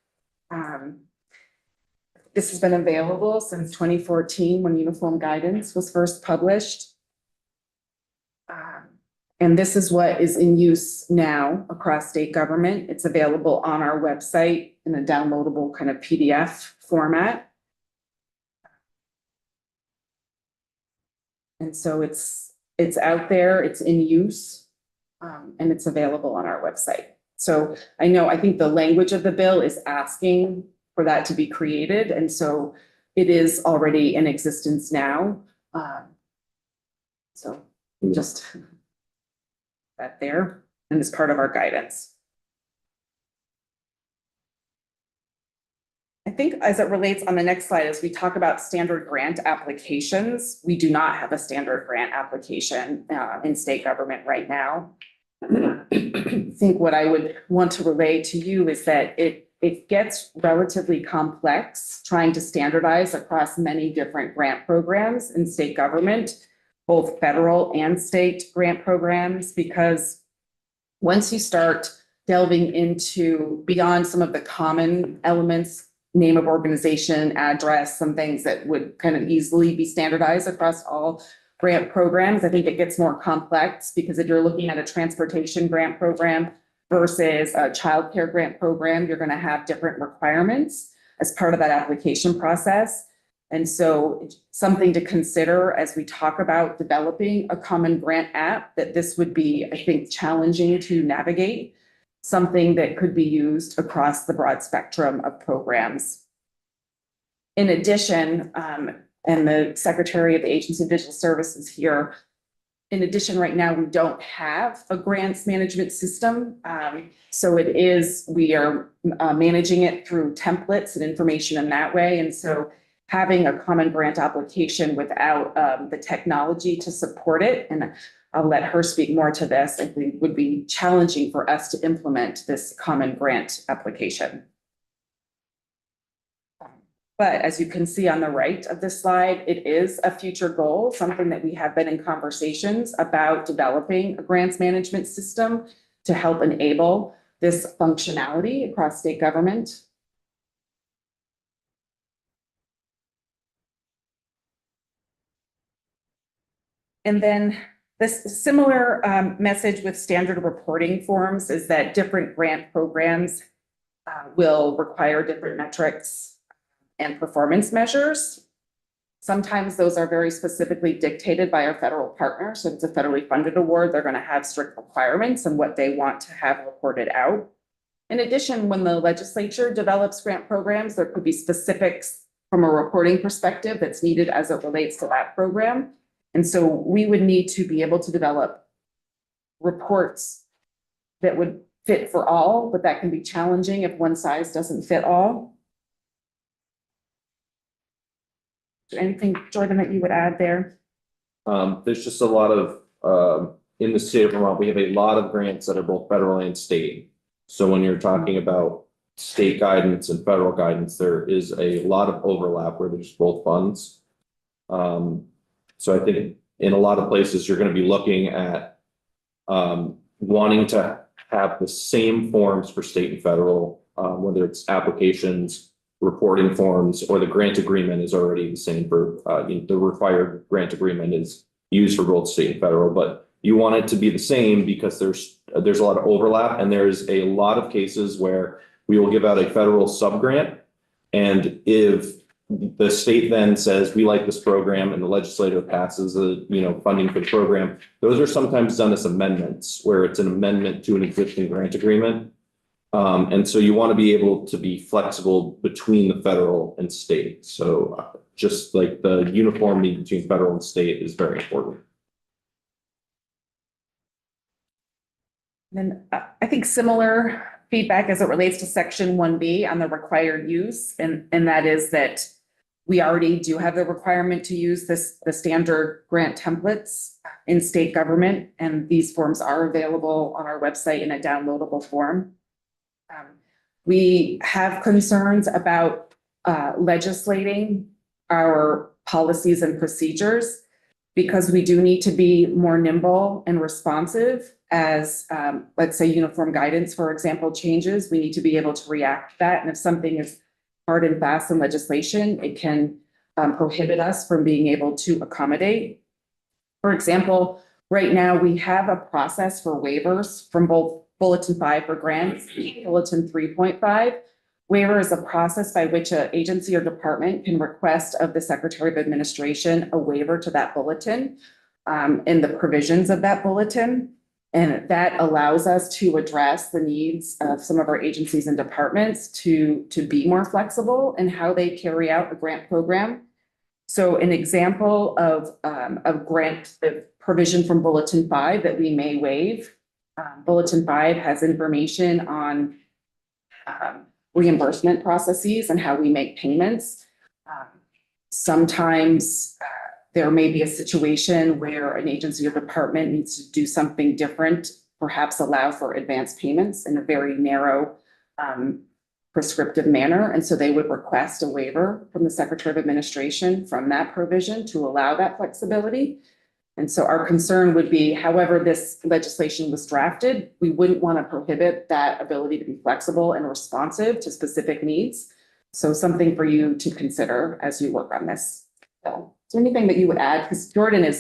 This has been available since 2014 when uniform guidance was first published. And this is what is in use now across state government. It's available on our website in a downloadable kind of PDF format. And so it's out there, it's in use, and it's available on our website. So I think the language of the bill is asking for that to be created, and so it is already in existence now. So just that there, and it's part of our guidance. I think as it relates on the next slide, as we talk about standard grant applications, we do not have a standard grant application in state government right now. I think what I would want to relay to you is that it gets relatively complex trying to standardize across many different grant programs in state government, both federal and state grant programs, because once you start delving into beyond some of the common elements, name of organization, address, some things that would kind of easily be standardized across all grant programs, I think it gets more complex, because if you're looking at a transportation grant program versus a childcare grant program, you're going to have different requirements as part of that application process. And so something to consider as we talk about developing a common grant app, that this would be, I think, challenging to navigate, something that could be used across the broad spectrum of programs. In addition, and the Secretary of the Agency of Digital Services here, in addition, right now, we don't have a grants management system. So we are managing it through templates and information in that way. And so having a common grant application without the technology to support it, and I'll let her speak more to this, I think would be challenging for us to implement this common grant application. But as you can see on the right of this slide, it is a future goal, something that we have been in conversations about developing a grants management system to help enable this functionality across state government. And then this similar message with standard reporting forms is that different grant programs will require different metrics and performance measures. Sometimes those are very specifically dictated by our federal partners. So if it's a federally funded award, they're going to have strict requirements on what they want to have reported out. In addition, when the legislature develops grant programs, there could be specifics from a reporting perspective that's needed as it relates to that program. And so we would need to be able to develop reports that would fit for all, but that can be challenging if one size doesn't fit all. Anything, Jordan, that you would add there? There's just a lot of, in the state of Vermont, we have a lot of grants that are both federal and state. So when you're talking about state guidance and federal guidance, there is a lot of overlap where there's both funds. So I think in a lot of places, you're going to be looking at wanting to have the same forms for state and federal, whether it's applications, reporting forms, or the grant agreement is already the same for the required grant agreement is used for both state and federal, but you want it to be the same because there's a lot of overlap, and there's a lot of cases where we will give out a federal subgrant, and if the state then says we like this program and the legislature passes funding for the program, those are sometimes done as amendments where it's an amendment to an existing grant agreement. And so you want to be able to be flexible between the federal and state. So just like the uniformity between federal and state is very important. And I think similar feedback as it relates to section 1B on the required use, and that is that We already do have the requirement to use the standard grant templates in state government, and these forms are available on our website in a downloadable form. We have concerns about legislating our policies and procedures because we do need to be more nimble and responsive as, let's say, uniform guidance, for example, changes. We need to be able to react to that. And if something is hard and fast in legislation, it can prohibit us from being able to accommodate. For example, right now we have a process for waivers from both Bulletin 5 for grants, Bulletin 3.5. Waiver is a process by which an agency or department can request of the Secretary of Administration a waiver to that bulletin and the provisions of that bulletin. And that allows us to address the needs of some of our agencies and departments to be more flexible in how they carry out a grant program. So an example of grant, the provision from Bulletin 5 that we may waive. Bulletin 5 has information on reimbursement processes and how we make payments. Sometimes there may be a situation where an agency or department needs to do something different, perhaps allow for advanced payments in a very narrow prescriptive manner. And so they would request a waiver from the Secretary of Administration from that provision to allow that flexibility. And so our concern would be, however this legislation was drafted, we wouldn't want to prohibit that ability to be flexible and responsive to specific needs. So something for you to consider as you work on this. So, is there anything that you would add? Because Jordan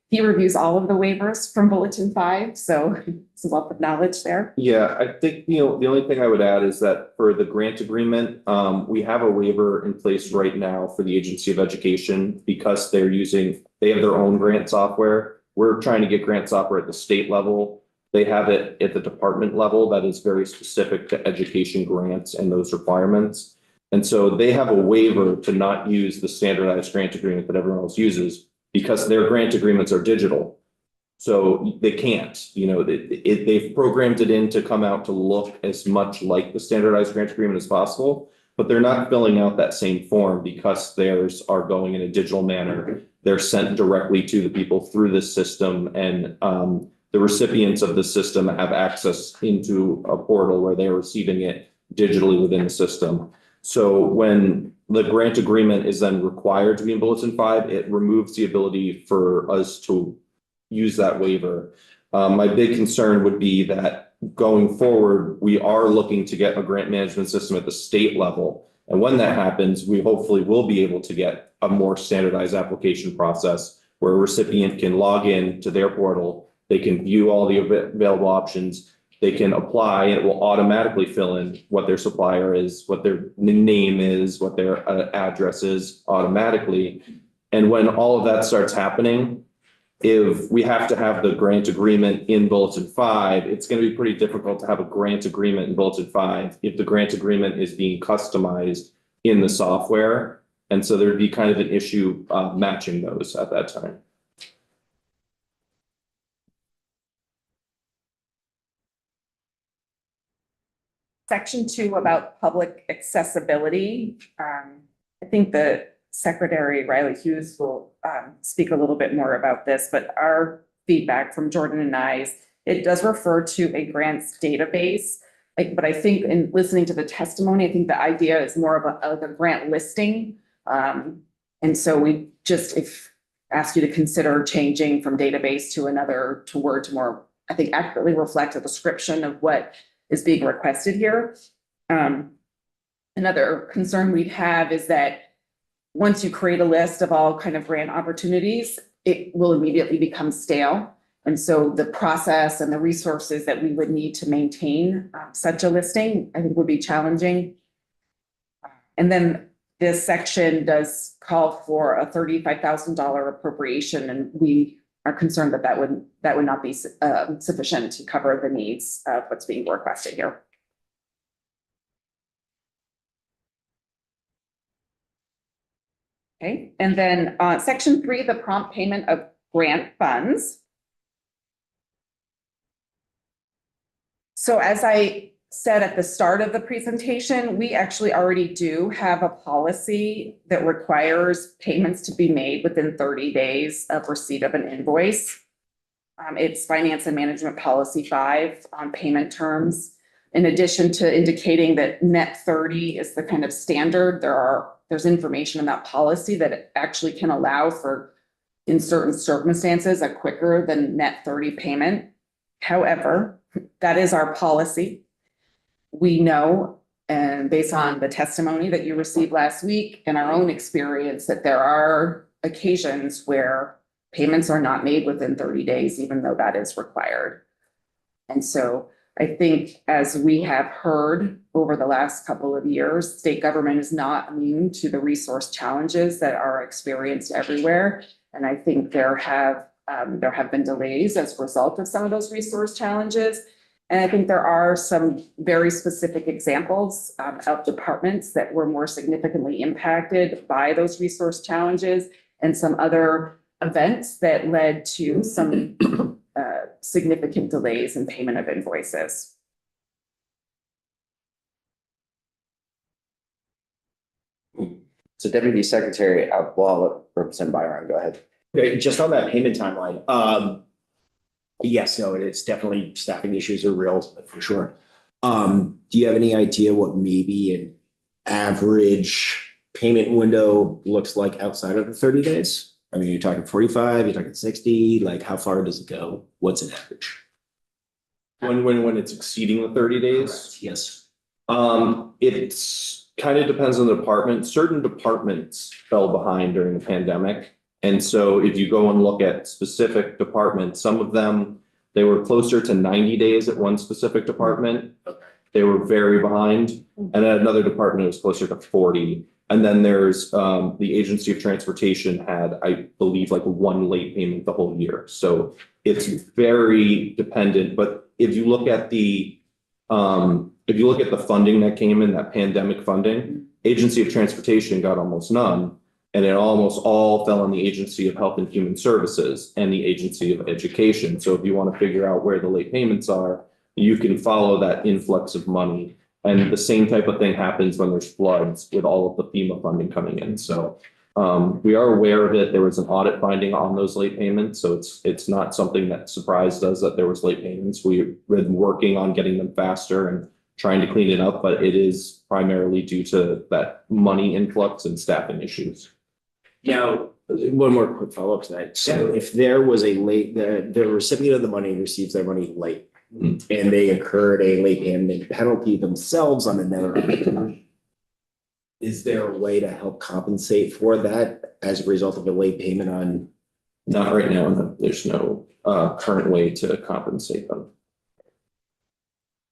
he reviews all of the waivers from Bulletin 5, so it's a wealth of knowledge there. Yeah, I think, the only thing I would add is that for the grant agreement, we have a waiver in place right now for the Agency of Education because they have their own grant software. We're trying to get grant software at the state level. They have it at the department level that is very specific to education grants and those requirements. And so they have a waiver to not use the standardized grant agreement that everyone else uses because their grant agreements are digital. So they can't, they've programmed it in to come out to look as much like the standardized grant agreement as possible, but they're not filling out that same form because theirs are going in a digital manner. They're sent directly to the people through this system, and the recipients of the system have access into a portal where they're receiving it digitally within the system. So when the grant agreement is then required to be in Bulletin 5, it removes the ability for us to use that waiver. My big concern would be that going forward, we are looking to get a grant management system at the state level. And when that happens, we hopefully will be able to get a more standardized application process where a recipient can log in to their portal, they can view all the available options, they can apply, and it will automatically fill in what their supplier is, what their name is, what their address is automatically. And when all of that starts happening, if we have to have the grant agreement in Bulletin 5, it's going to be pretty difficult to have a grant agreement in Bulletin 5 if the grant agreement is being customized in the software. And so there'd be kind of an issue matching those at that time. Section 2 about public accessibility. I think the Secretary Riley Hughes will speak a little bit more about this, but our feedback from Jordan and it does refer to a grants database. But I think in listening to the testimony, I think the idea is more of a grant listing. And so we just ask you to consider changing from database to another word to more, I think, accurately reflect a description of what is being requested here. Another concern we'd have is that once you create a list of all kind of grant opportunities, it will immediately become stale. And so the process and the resources that we would need to maintain such a listing, I think would be challenging. And then this section does call for a $35,000 appropriation, and we are concerned that would not be sufficient to cover the needs of what's being requested here. Okay, and then section 3, the prompt payment of grant funds. So as I said at the start of the presentation, we actually already do have a policy that requires payments to be made within 30 days of receipt of an invoice. It's Finance and Management Policy 5 on payment terms. In addition to indicating that net 30 is the kind of standard, there's information in that policy that actually can allow for, in certain circumstances, a quicker than net 30 payment. However, that is our policy. We know, and based on the testimony that you received last week and our own experience, that there are occasions where payments are not made within 30 days, even though that is required. And so I think, as we have heard over the last couple of years, state government is not immune to the resource challenges that are experienced everywhere. And I think there have been delays as a result of some of those resource challenges. And I think there are some very specific examples of departments that were more significantly impacted by those resource challenges, and some other events that led to some significant delays in payment of invoices. So Deputy Secretary, well, Representative Byron, go ahead. Okay, just on that payment timeline, yes, no, it's definitely staffing issues are real for sure. Do you have any idea what maybe an average payment window looks like outside of the 30 days? I mean, you're talking 45, you're talking 60, like how far does it go? What's an average? When it's exceeding the 30 days? Yes. It's kind of depends on the department. Certain departments fell behind during the pandemic. And so if you go and look at specific departments, some of them, they were closer to 90 days at one specific department. They were very behind. And at another department, it was closer to 40. And then there's the Agency of Transportation had, I believe, like one late payment the whole year. So it's very dependent. But if you look at the funding that came in, that pandemic funding, Agency of Transportation got almost none. And it almost all fell on the Agency of Health and Human Services and the Agency of Education. So if you want to figure out where the late payments are, you can follow that influx of money. And the same type of thing happens when there's floods with all of the FEMA funding coming in. So we are aware of it. There was an audit finding on those late payments. So it's not something that surprised us that there was late payments. We've been working on getting them faster and trying to clean it up, but it is primarily due to that money influx and staffing issues. Now, one more quick follow-up to that. So if there was a late, the recipient of the money receives their money late and they incurred a late payment penalty themselves on another item, is there a way to help compensate for that as a result of a late payment on? Not right now. No. There's no current way to compensate them.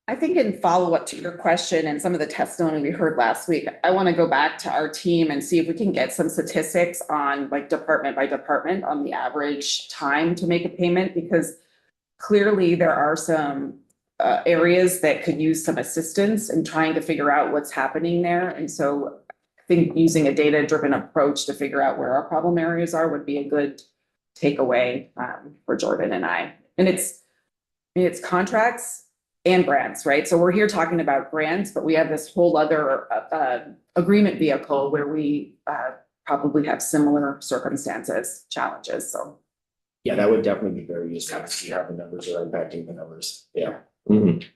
I think in follow-up to your question and some of the testimony we heard last week, I want to go back to our team and see if we can get some statistics on, like, department by department on the average time to make a payment, because clearly there are some areas that could use some assistance in trying to figure out what's happening there. And so I think using a data-driven approach to figure out where our problem areas are would be a good takeaway for Jordan and I. And it's contracts and grants, right? So we're here talking about grants, but we have this whole other agreement vehicle where we probably have similar circumstances, challenges, so. Yeah, that would definitely be very useful to see how the numbers are impacting the numbers. Yeah. Mm-hmm.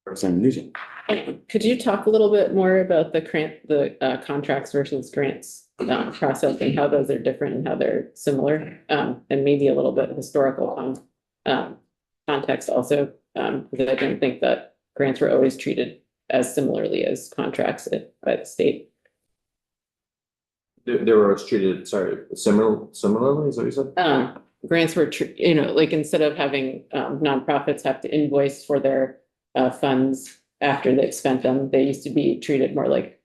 Representative Nugent. Could you talk a little bit more about the contracts versus grants process and how those are different and how they're similar? And maybe a little bit historical context also, because I don't think that grants were always treated as similarly as contracts by the state. They were treated, similarly, is that what you said? Grants were, like, instead of having nonprofits have to invoice for their funds after they've spent them, they used to be treated more like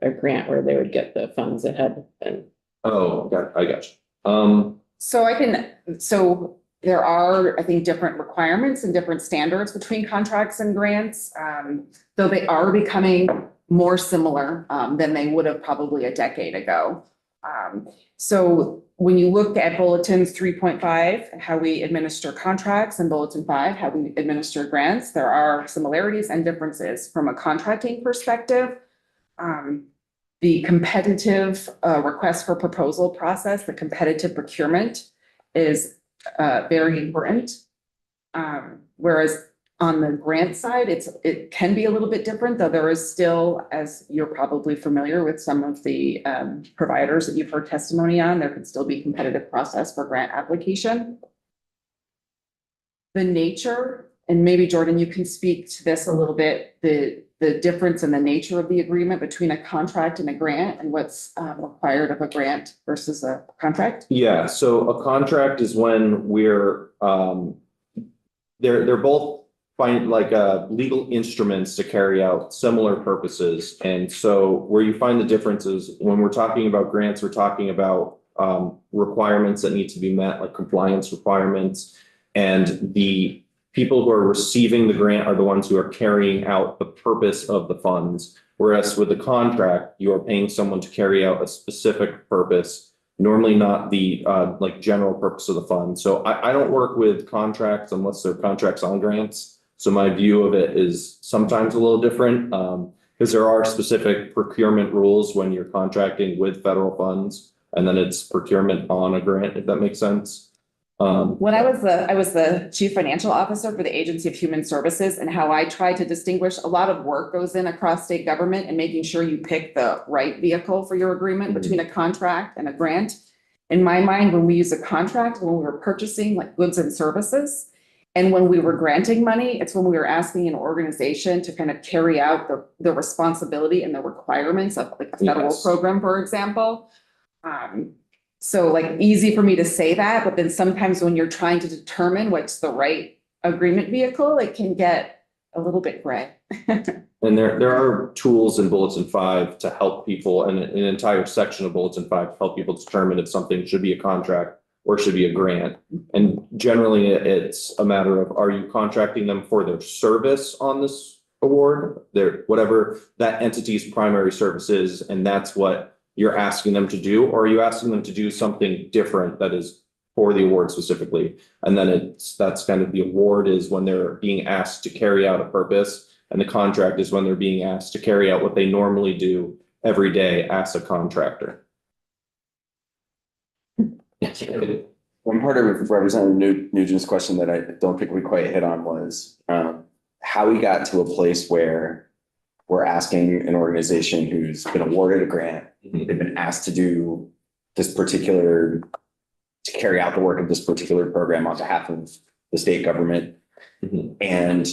a grant where they would get the funds ahead. And oh, I got you. So there are, I think, different requirements and different standards between contracts and grants. Though they are becoming more similar than they would have probably a decade ago. So when you look at bulletins 3.5, how we administer contracts, and bulletin 5, how we administer grants, there are similarities and differences from a contracting perspective. The competitive request for proposal process, the competitive procurement is very important. Whereas on the grant side, it can be a little bit different, though there is still, as you're probably familiar with some of the providers that you've heard testimony on, there could still be competitive process for grant application. The nature, and maybe Jordan, you can speak to this a little bit, the difference in the nature of the agreement between a contract and a grant and what's required of a grant versus a contract? Yeah, so a contract is when we're, they're both legal instruments to carry out similar purposes. And so where you find the differences, when we're talking about grants, we're talking about requirements that need to be met, like compliance requirements. And the people who are receiving the grant are the ones who are carrying out the purpose of the funds. Whereas with the contract, you are paying someone to carry out a specific purpose, normally not the general purpose of the fund. So I don't work with contracts unless they're contracts on grants. So my view of it is sometimes a little different because there are specific procurement rules when you're contracting with federal funds, and then it's procurement on a grant, if that makes sense. When I was the chief financial officer for the Agency of Human Services, and how I try to distinguish, a lot of work goes in across state government and making sure you pick the right vehicle for your agreement between a contract and a grant. In my mind, when we use a contract, when we were purchasing like goods and services, and when we were granting money, it's when we were asking an organization to kind of carry out the responsibility and the requirements of like a federal program, for example. So like easy for me to say that, but then sometimes when you're trying to determine what's the right agreement vehicle, it can get a little bit gray. And there are tools in Bulletin 5 to help people, and an entire section of Bulletin 5 to help people determine if something should be a contract or should be a grant. And generally it's a matter of, are you contracting them for their service on this award, their whatever that entity's primary service is, and that's what you're asking them to do, or are you asking them to do something different that is for the award specifically? And then that's kind of the award is when they're being asked to carry out a purpose, and the contract is when they're being asked to carry out what they normally do every day as a contractor. One part of Representative Nugent's question that I don't think we quite hit on was how we got to a place where we're asking an organization who's been awarded a grant, they've been asked to do to carry out the work of this particular program on behalf of the state government. And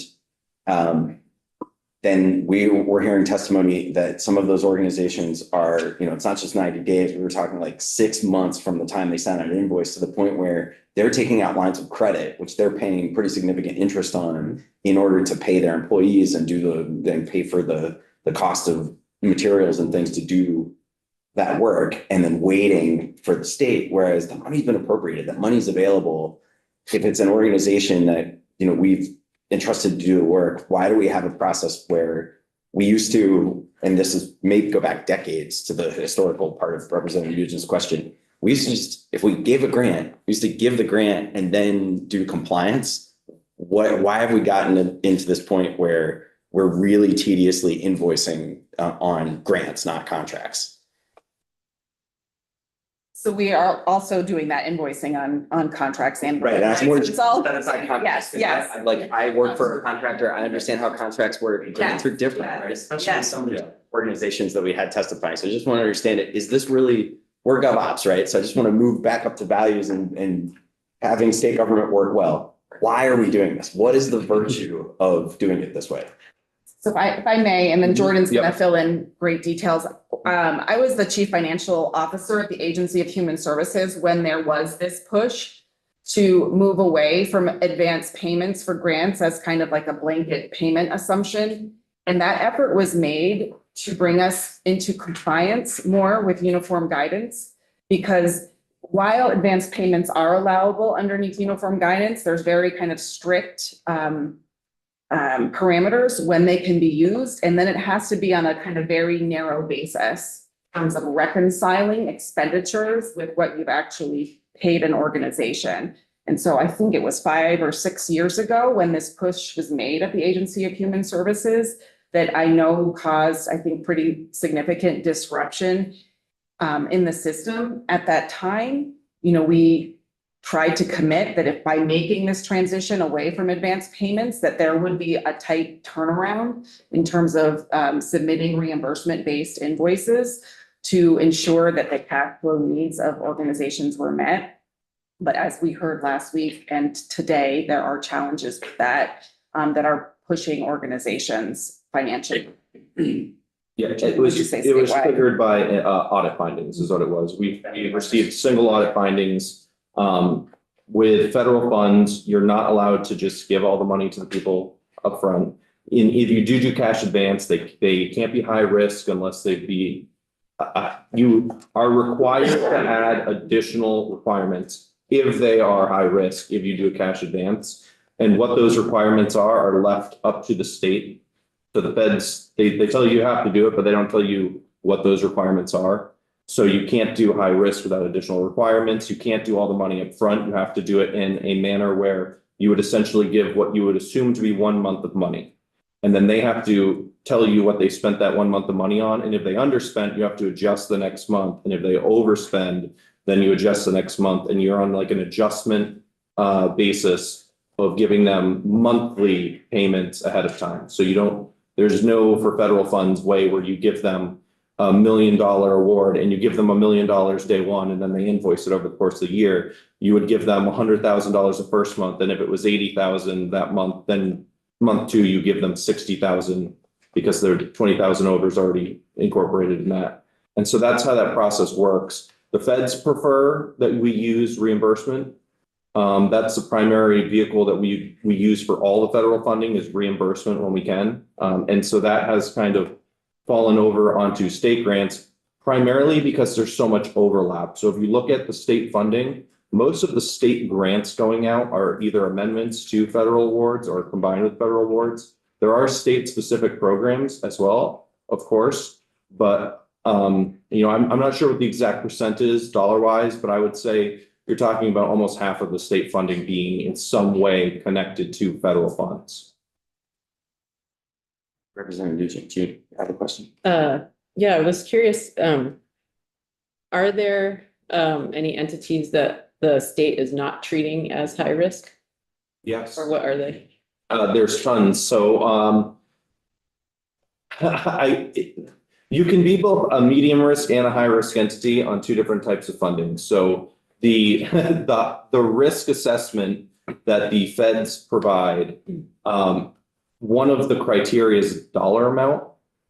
then we're hearing testimony that some of those organizations are, it's not just 90 days, we were talking like 6 months from the time they sign an invoice to the point where they're taking out lines of credit, which they're paying pretty significant interest on in order to pay their employees and then pay for the cost of materials and things to do that work, and then waiting for the state, whereas the money's been appropriated, that money's available. If it's an organization that, we've entrusted to do the work, why do we have a process where we used to, and this is maybe go back decades to the historical part of Representative Nugent's question, we used to just, if we gave a grant, we used to give the grant and then do compliance. Why have we gotten into this point where we're really tediously invoicing on grants, not contracts? So we are also doing that invoicing on contracts and. Right, that's more. It's all. That aside contracts. Yes. I work for a contractor. I understand how contracts work. Grants are different, right? Especially Yes. some of the organizations that we had testifying. So I just want to understand it. Is this really, we're GovOps, right? So I just want to move back up to values and having state government work well. Why are we doing this? What is the virtue of doing it this way? So if I may, and then Jordan's Yep. gonna fill in great details. I was the chief financial officer at the Agency of Human Services when there was this push to move away from advanced payments for grants as kind of like a blanket payment assumption. And that effort was made to bring us into compliance more with uniform guidance, because while advanced payments are allowable underneath uniform guidance, there's very kind of strict parameters when they can be used. And then it has to be on a kind of very narrow basis. terms of reconciling expenditures with what you've actually paid an organization. And so I think it was 5 or 6 years ago when this push was made at the Agency of Human Services that I know caused, I think, pretty significant disruption in the system. At that time, we tried to commit that if by making this transition away from advanced payments, that there would be a tight turnaround in terms of submitting reimbursement-based invoices to ensure that the cash flow needs of organizations were met. But as we heard last week and today, there are challenges with that that are pushing organizations financially. Yeah, Would it you was say triggered statewide? by audit findings is what it was. We received single audit findings. With federal funds, you're not allowed to just give all the money to the people upfront. If you do cash advance, they can't be high risk unless they be. You are required to add additional requirements if they are high risk, if you do a cash advance. And what those requirements are left up to the state. So the feds, they tell you have to do it, but they don't tell you what those requirements are. So you can't do high risk without additional requirements. You can't do all the money up front. You have to do it in a manner where you would essentially give what you would assume to be 1 month of money. And then they have to tell you what they spent that 1 month of money on. And if they underspent, you have to adjust the next month. And if they overspend, then you adjust the next month. And you're on like an adjustment basis of giving them monthly payments ahead of time. So there's no, for federal funds, way where you give them $1 million award and you give them $1 million day one and then they invoice it over the course of the year. You would give them $100,000 the first month, and if it was 80,000 that month, then month 2 you give them 60,000 because their 20,000 over is already incorporated in that. And so that's how that process works. The feds prefer that we use reimbursement. That's the primary vehicle that we use for all the federal funding is reimbursement when we can. And so that has kind of fallen over onto state grants, primarily because there's so much overlap. So if you look at the state funding, most of the state grants going out are either amendments to federal awards or combined with federal awards. There are state-specific programs as well, of course, but I'm not sure what the exact percent is dollar-wise, but I would say you're talking about almost half of the state funding being in some way connected to federal funds. Representative Nugent, do you have a question? Yeah, I was curious, are there any entities that the state is not treating as high risk, Yes. or what are they? There's tons. So you can be both a medium risk and a high risk entity on 2 different types of funding. So the risk assessment that the feds provide, one of the criteria is dollar amount,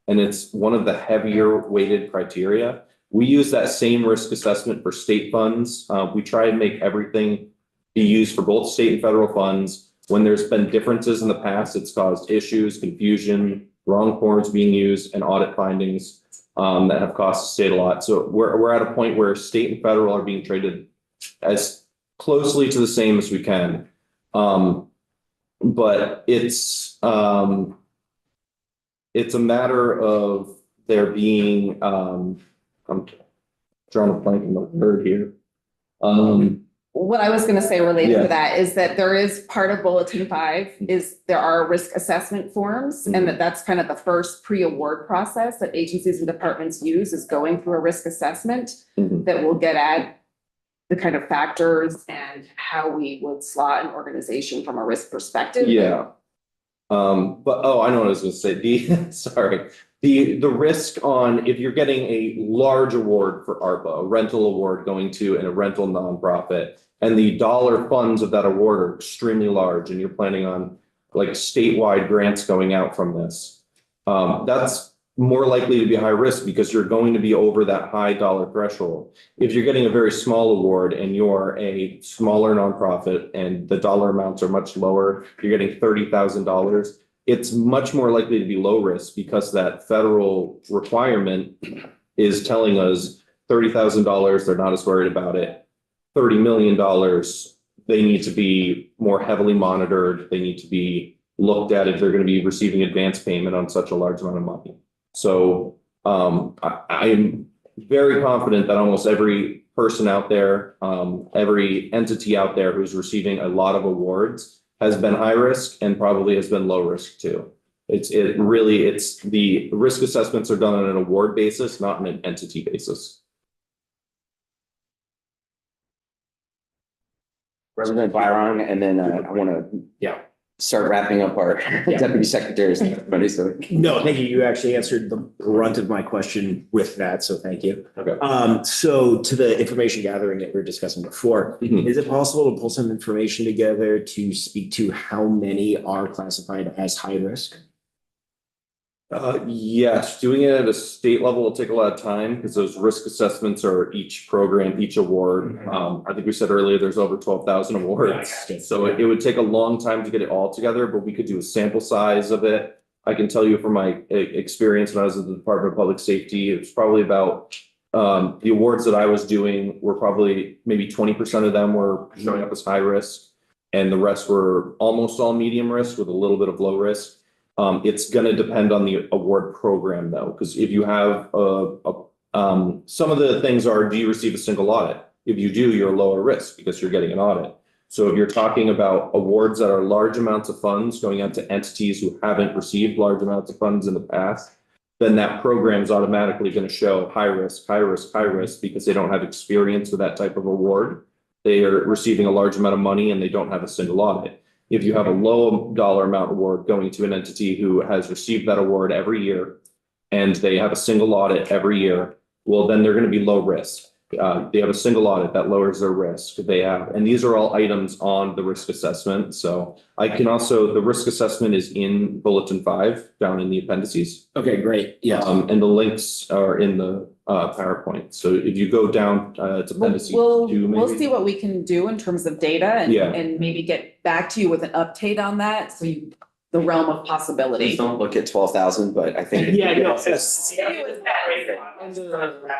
and it's one of the heavier weighted criteria. We use that same risk assessment for state funds. We try and make everything be used for both state and federal funds. When there's been differences in the past, it's caused issues, confusion, wrong forms being used, and audit findings that have cost the state a lot. So we're at a point where state and federal are being treated as closely to the same as we can. But it's a matter of there being, I'm drawing a blank in the word here. What I was gonna say related Yeah. to that is that there is part of Bulletin 5 is there are risk assessment forms, and that's kind of the first pre-award process that agencies and departments use is going through a risk assessment Mhm. that will get at the kind of factors and how we would slot an organization from a risk perspective. Yeah. But, I know what I was gonna say, the risk on, if you're getting a large award for ARPA, a rental award going to a rental nonprofit, and the dollar funds of that award are extremely large, and you're planning on like statewide grants going out from this, that's more likely to be high risk because you're going to be over that high dollar threshold. If you're getting a very small award and you're a smaller nonprofit and the dollar amounts are much lower, you're getting $30,000, it's much more likely to be low risk because that federal requirement is telling us $30,000, they're not as worried about it. $30 million, they need to be more heavily monitored. They need to be looked at if they're going to be receiving advance payment on such a large amount of money. So I'm very confident that almost every person out there, every entity out there who's receiving a lot of awards has been high risk and probably has been low risk too. It's the risk assessments are done on an award basis, not on an entity basis. Representative Byron, and then I want to start wrapping up our deputy secretary's testimony. So No, thank you. You actually answered the brunt of my question with that, so thank you. Okay. So to the information gathering that we were discussing before, Mhm. is it possible to pull some information together to speak to how many are classified as high risk? Yes, doing it at a state level will take a lot of time because those risk assessments are each program, each award. I think we said earlier, there's over 12,000 awards. So it would take a long time to get it all together, but we could do a sample size of it. I can tell you from my experience when I was at the Department of Public Safety, it was probably about the awards that I was doing were probably maybe 20% of them were showing up as high risk. And the rest were almost all medium risk with a little bit of low risk. It's going to depend on the award program though, because if you have some of the things are, do you receive a single audit? If you do, you're lower risk because you're getting an audit. So if you're talking about awards that are large amounts of funds going out to entities who haven't received large amounts of funds in the past, then that program is automatically going to show high risk, high risk, high risk because they don't have experience with that type of award. They are receiving a large amount of money and they don't have a single audit. If you have a low dollar amount award going to an entity who has received that award every year and they have a single audit every year, well, then they're going to be low risk. They have a single audit that lowers their risk. And these are all items on the risk assessment. So I can also, the risk assessment is in bulletin 5 down in the appendices. Okay, great. Yeah. And the links are in the PowerPoint. So if you go down to appendices. We'll maybe. see what we can do in terms of data and, Yeah. and maybe get back to you with an update on that. So you, the realm of possibility. please don't look at 12,000, but I think. Wrap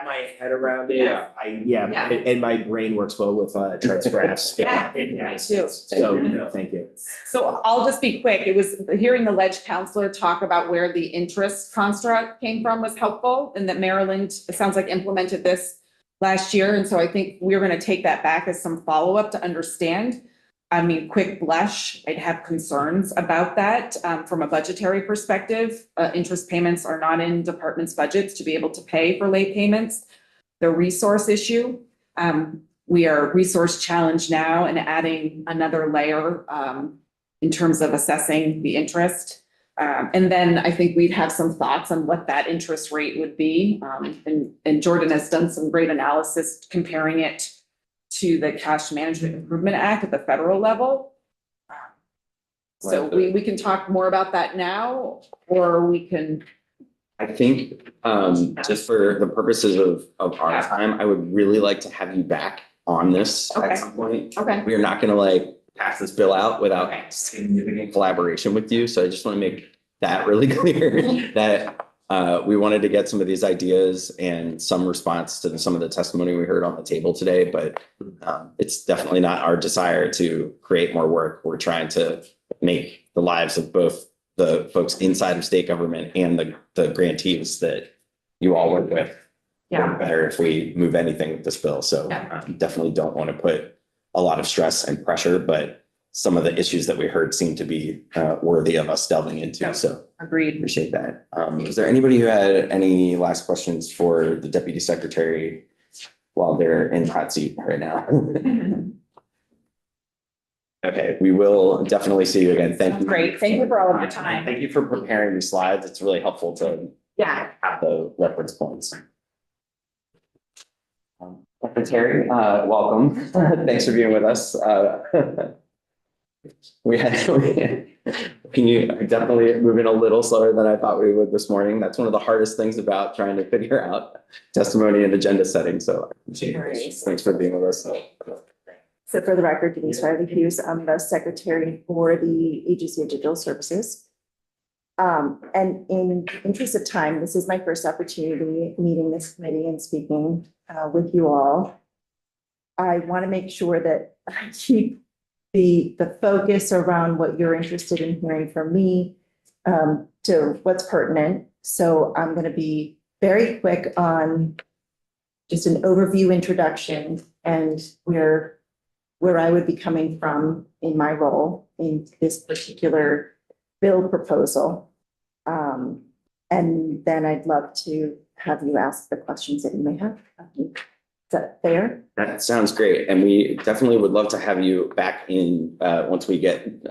my head around it. Yeah. Yeah. And my brain works well with charts, graphs. Yeah, me too. So, thank you. So I'll just be quick. It was hearing the ledge counselor talk about where the interest construct came from was helpful and that Maryland, it sounds like implemented this last year. And so I think we're going to take that back as some follow-up to understand. I mean, quick blush, I'd have concerns about that from a budgetary perspective. Interest payments are not in departments' budgets to be able to pay for late payments. The resource issue, we are resource challenged now and adding another layer in terms of assessing the interest. And then I think we'd have some thoughts on what that interest rate would be. And Jordan has done some great analysis comparing it to the Cash Management Improvement Act at the federal level. So we can talk more about that now, or we can. I think, just for the purposes of our time, I would really like to have you back on this Okay. at some point. Okay. We are not gonna like pass this bill out without Okay. significant collaboration with you. So I just want to make that really clear that we wanted to get some of these ideas and some response to some of the testimony we heard on the table today, but it's definitely not our desire to create more work. We're trying to make the lives of both the folks inside of state government and the grantees that you all work with work better if we move anything with this bill. So definitely don't want to put a lot of stress and pressure, but some of the issues that we heard seem to be worthy of us delving into. So Agreed. appreciate that. Is there anybody who had any last questions for the deputy secretary while they're in the hot seat right now? Okay, we will definitely see you again. Thank you. Great. Thank you for all of your time. Thank you for preparing these slides. It's really helpful to Yeah. have the reference points. Secretary, welcome. Thanks for being with us. We definitely moving a little slower than I thought we would this morning. That's one of the hardest things about trying to figure out testimony and agenda setting. So I appreciate it. Thanks for being with us. So for the record, Denise Riley Hughes, I'm the secretary for the Agency of Digital Services. And in interest of time, this is my first opportunity meeting this committee and speaking with you all. I want to make sure that I keep the focus around what you're interested in hearing from me to what's pertinent. So I'm going to be very quick on just an overview introduction and where I would be coming from in my role in this particular bill proposal. And then I'd love to have you ask the questions that you may have. Is that fair? That sounds great. And we definitely would love to have you back in, once we get,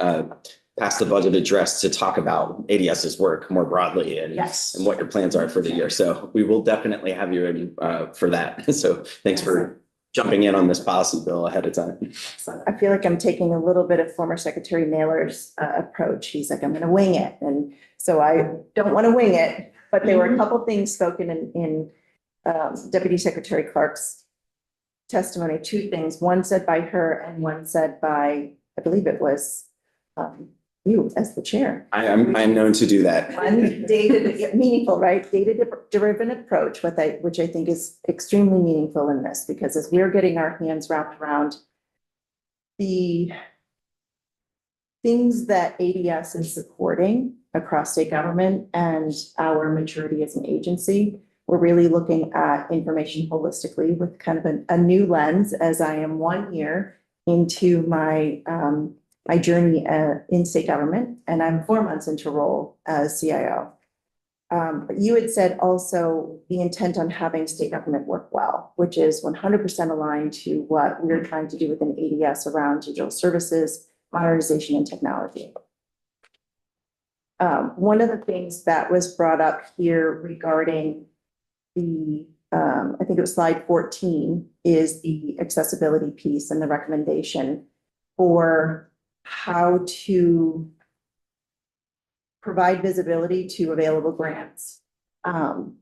past the budget address to talk about ADS's work more broadly and Yes. and what your plans are for the year. So we will definitely have you in, for that. So thanks for jumping in on this policy bill ahead of time. So I feel like I'm taking a little bit of former Secretary Naylor's approach. He's like, I'm gonna wing it. And so I don't want to wing it, but there were a couple things spoken in Deputy Secretary Clark's testimony, two things, one said by her and one said by, I believe it was you as the chair. I'm known to do that. One data, meaningful, right? Data-driven approach, which I think is extremely meaningful in this, because as we're getting our hands wrapped around the things that ADS is supporting across state government and our maturity as an agency, we're really looking at information holistically with kind of a new lens, as I am 1 year into my my journey in state government, and I'm 4 months into role as CIO. But you had said also the intent on having state government work well, which is 100% aligned to what we're trying to do within ADS around digital services, modernization, and technology. One of the things that was brought up here regarding the, I think it was slide 14, is the accessibility piece and the recommendation for how to provide visibility to available grants.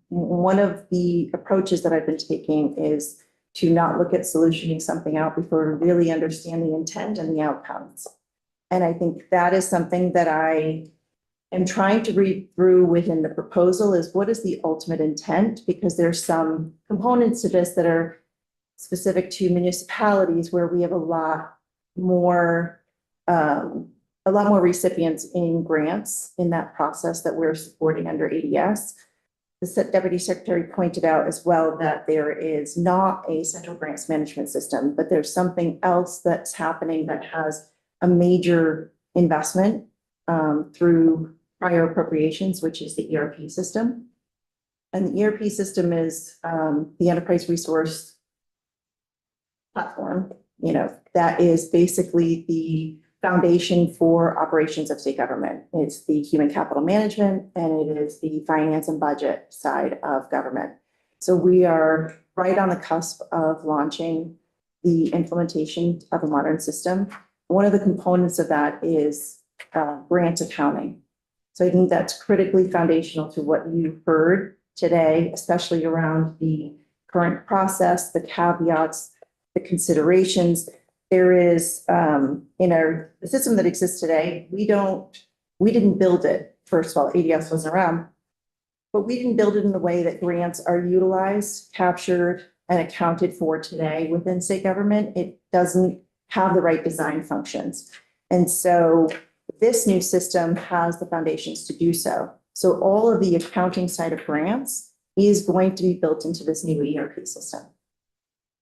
One of the approaches that I've been taking is to not look at solutioning something out before we really understand the intent and the outcomes. And I think that is something that I am trying to read through within the proposal, is what is the ultimate intent? Because there's some components to this that are specific to municipalities where we have a lot more recipients in grants in that process that we're supporting under ADS. The Deputy Secretary pointed out as well that there is not a central grants management system, but there's something else that's happening that has a major investment through prior appropriations, which is the ERP system. And the ERP system is the enterprise resource platform, that is basically the foundation for operations of state government. It's the human capital management, and it is the finance and budget side of government. So we are right on the cusp of launching the implementation of a modern system. One of the components of that is grant accounting. So I think that's critically foundational to what you heard today, especially around the current process, the caveats, the considerations. There is in the system that exists today, we didn't build it. First of all, ADS wasn't around, but we didn't build it in the way that grants are utilized, captured, and accounted for today within state government. It doesn't have the right design functions. And so this new system has the foundations to do so. So all of the accounting side of grants is going to be built into this new ERP system.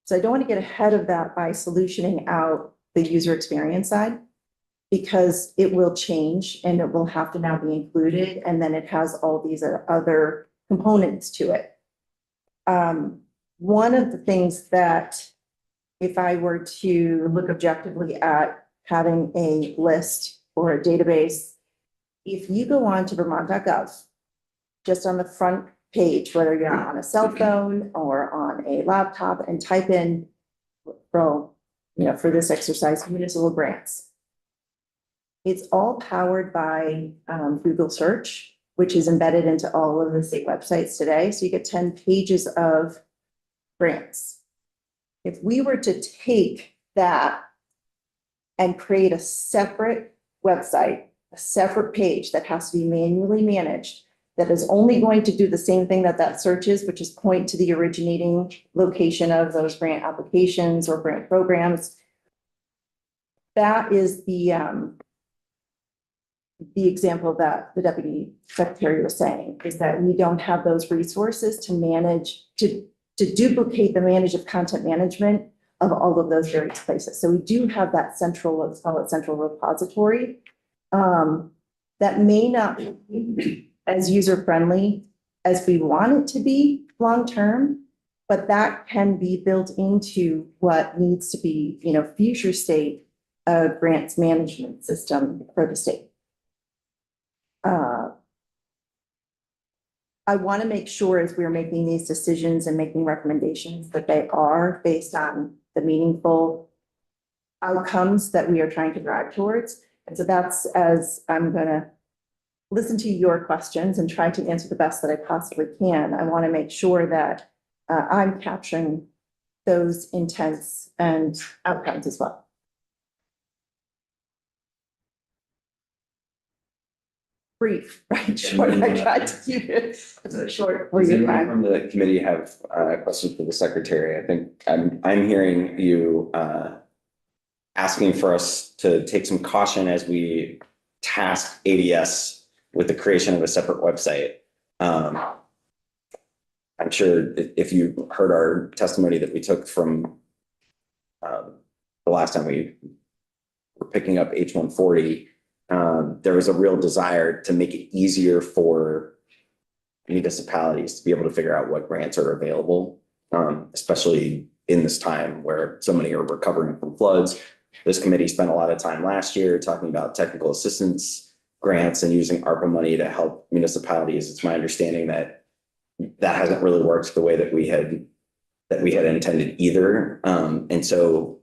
So I don't want to get ahead of that by solutioning out the user experience side, because it will change and it will have to now be included. And then it has all these other components to it. One of the things that, if I were to look objectively at having a list or a database, if you go on to vermont.gov, just on the front page, whether you're on a cell phone or on a laptop, and type in, for this exercise, municipal grants. It's all powered by Google search, which is embedded into all of the state websites today. So you get 10 pages of grants. If we were to take that and create a separate website, a separate page that has to be manually managed, that is only going to do the same thing that search is, which is point to the originating location of those grant applications or grant programs. That is the example that the Deputy Secretary was saying, is that we don't have those resources to manage, to to duplicate the content management of all of those various places. So we do have that central, let's call it central repository. That may not be as user-friendly as we want it to be long-term, but that can be built into what needs to be, future state grants management system for the state. I want to make sure as we're making these decisions and making recommendations that they are based on the meaningful outcomes that we are trying to drive towards. And so that's as I'm going to listen to your questions and try to answer the best that I possibly can. I want to make sure that I'm capturing those intents and outcomes as well. Brief, right? Short. I tried to keep it short for Does you. anyone from the committee have questions for the secretary? I think I'm hearing you asking for us to take some caution as we task ADS with the creation of a separate website. I'm sure if you heard our testimony that we took from the last time we were picking up H-140, there was a real desire to make it easier for municipalities to be able to figure out what grants are available, especially in this time where so many are recovering from floods. This committee spent a lot of time last year talking about technical assistance grants and using ARPA money to help municipalities. It's my understanding that that hasn't really worked the way that we had intended either. And so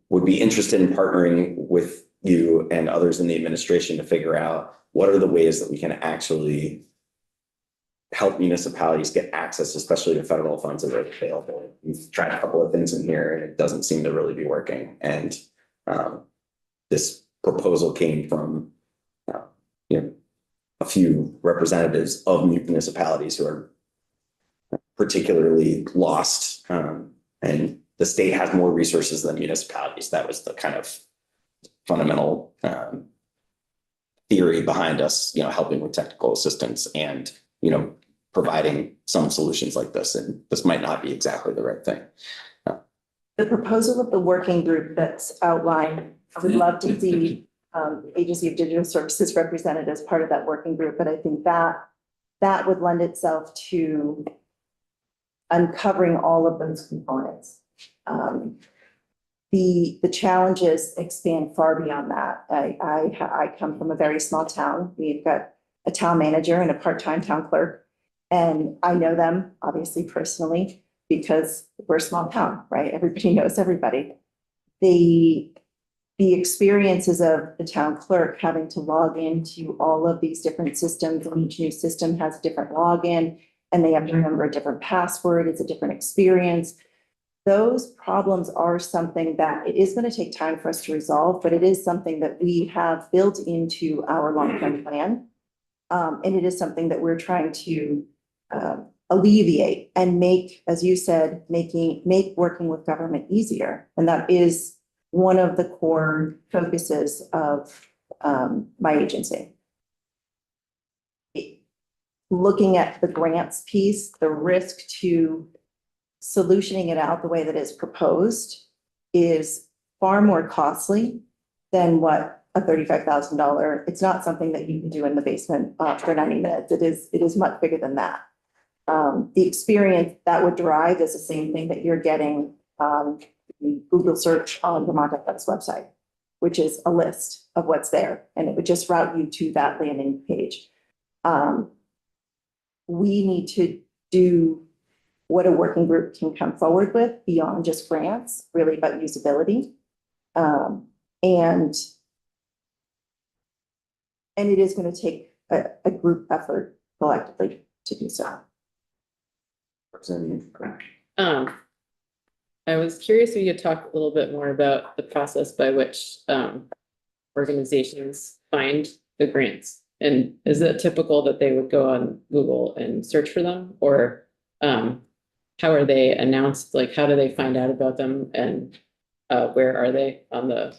would be interested in partnering with you and others in the administration to figure out what are the ways that we can actually help municipalities get access, especially to federal funds that are available. We've tried a couple of things in here and it doesn't seem to really be working. And this proposal came from a few representatives of municipalities who are particularly lost, and the state has more resources than municipalities. That was the kind of fundamental theory behind us, helping with technical assistance and, providing some solutions like this. And this might not be exactly the right thing. The proposal of the working group that's outlined, I would love to see Agency of Digital Services represented as part of that working group, but I think that would lend itself to uncovering all of those components. The challenges expand far beyond that. I come from a very small town. We've got a town manager and a part-time town clerk, and I know them obviously personally because we're a small town, right? Everybody knows everybody. The experiences of the town clerk having to log into all of these different systems, and each new system has a different login, and they have to remember a different password. It's a different experience. Those problems are something that it is going to take time for us to resolve, but it is something that we have built into our long-term plan. And it is something that we're trying to alleviate and make, as you said, make working with government easier. And that is one of the core focuses of my agency. Looking at the grants piece, the risk to solutioning it out the way that is proposed is far more costly than what a $35,000. It's not something that you can do in the basement for 90 minutes. It is much bigger than that. The experience that would drive is the same thing that you're getting Google search on Vermont Athletics website, which is a list of what's there, and it would just route you to that landing page. We need to do what a working group can come forward with beyond just grants, really about usability. And it is going to take a group effort collectively to do so. I was curious if you could talk a little bit more about the process by which organizations find the grants. And is it typical that they would go on Google and search for them, or how are they announced? Like, how do they find out about them, and where are they on the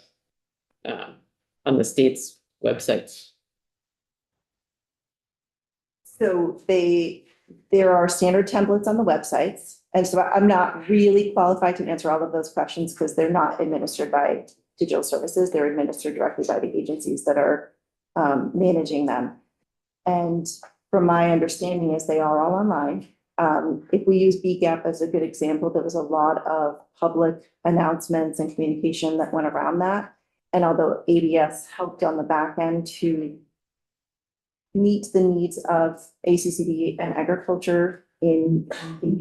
state's websites? So they There are standard templates on the websites. And so I'm not really qualified to answer all of those questions because they're not administered by digital services. They're administered directly by the agencies that are managing them. And from my understanding is they are all online. If we use BGAP as a good example, there was a lot of public announcements and communication that went around that. And although ABS helped on the back end to meet the needs of ACCD and agriculture in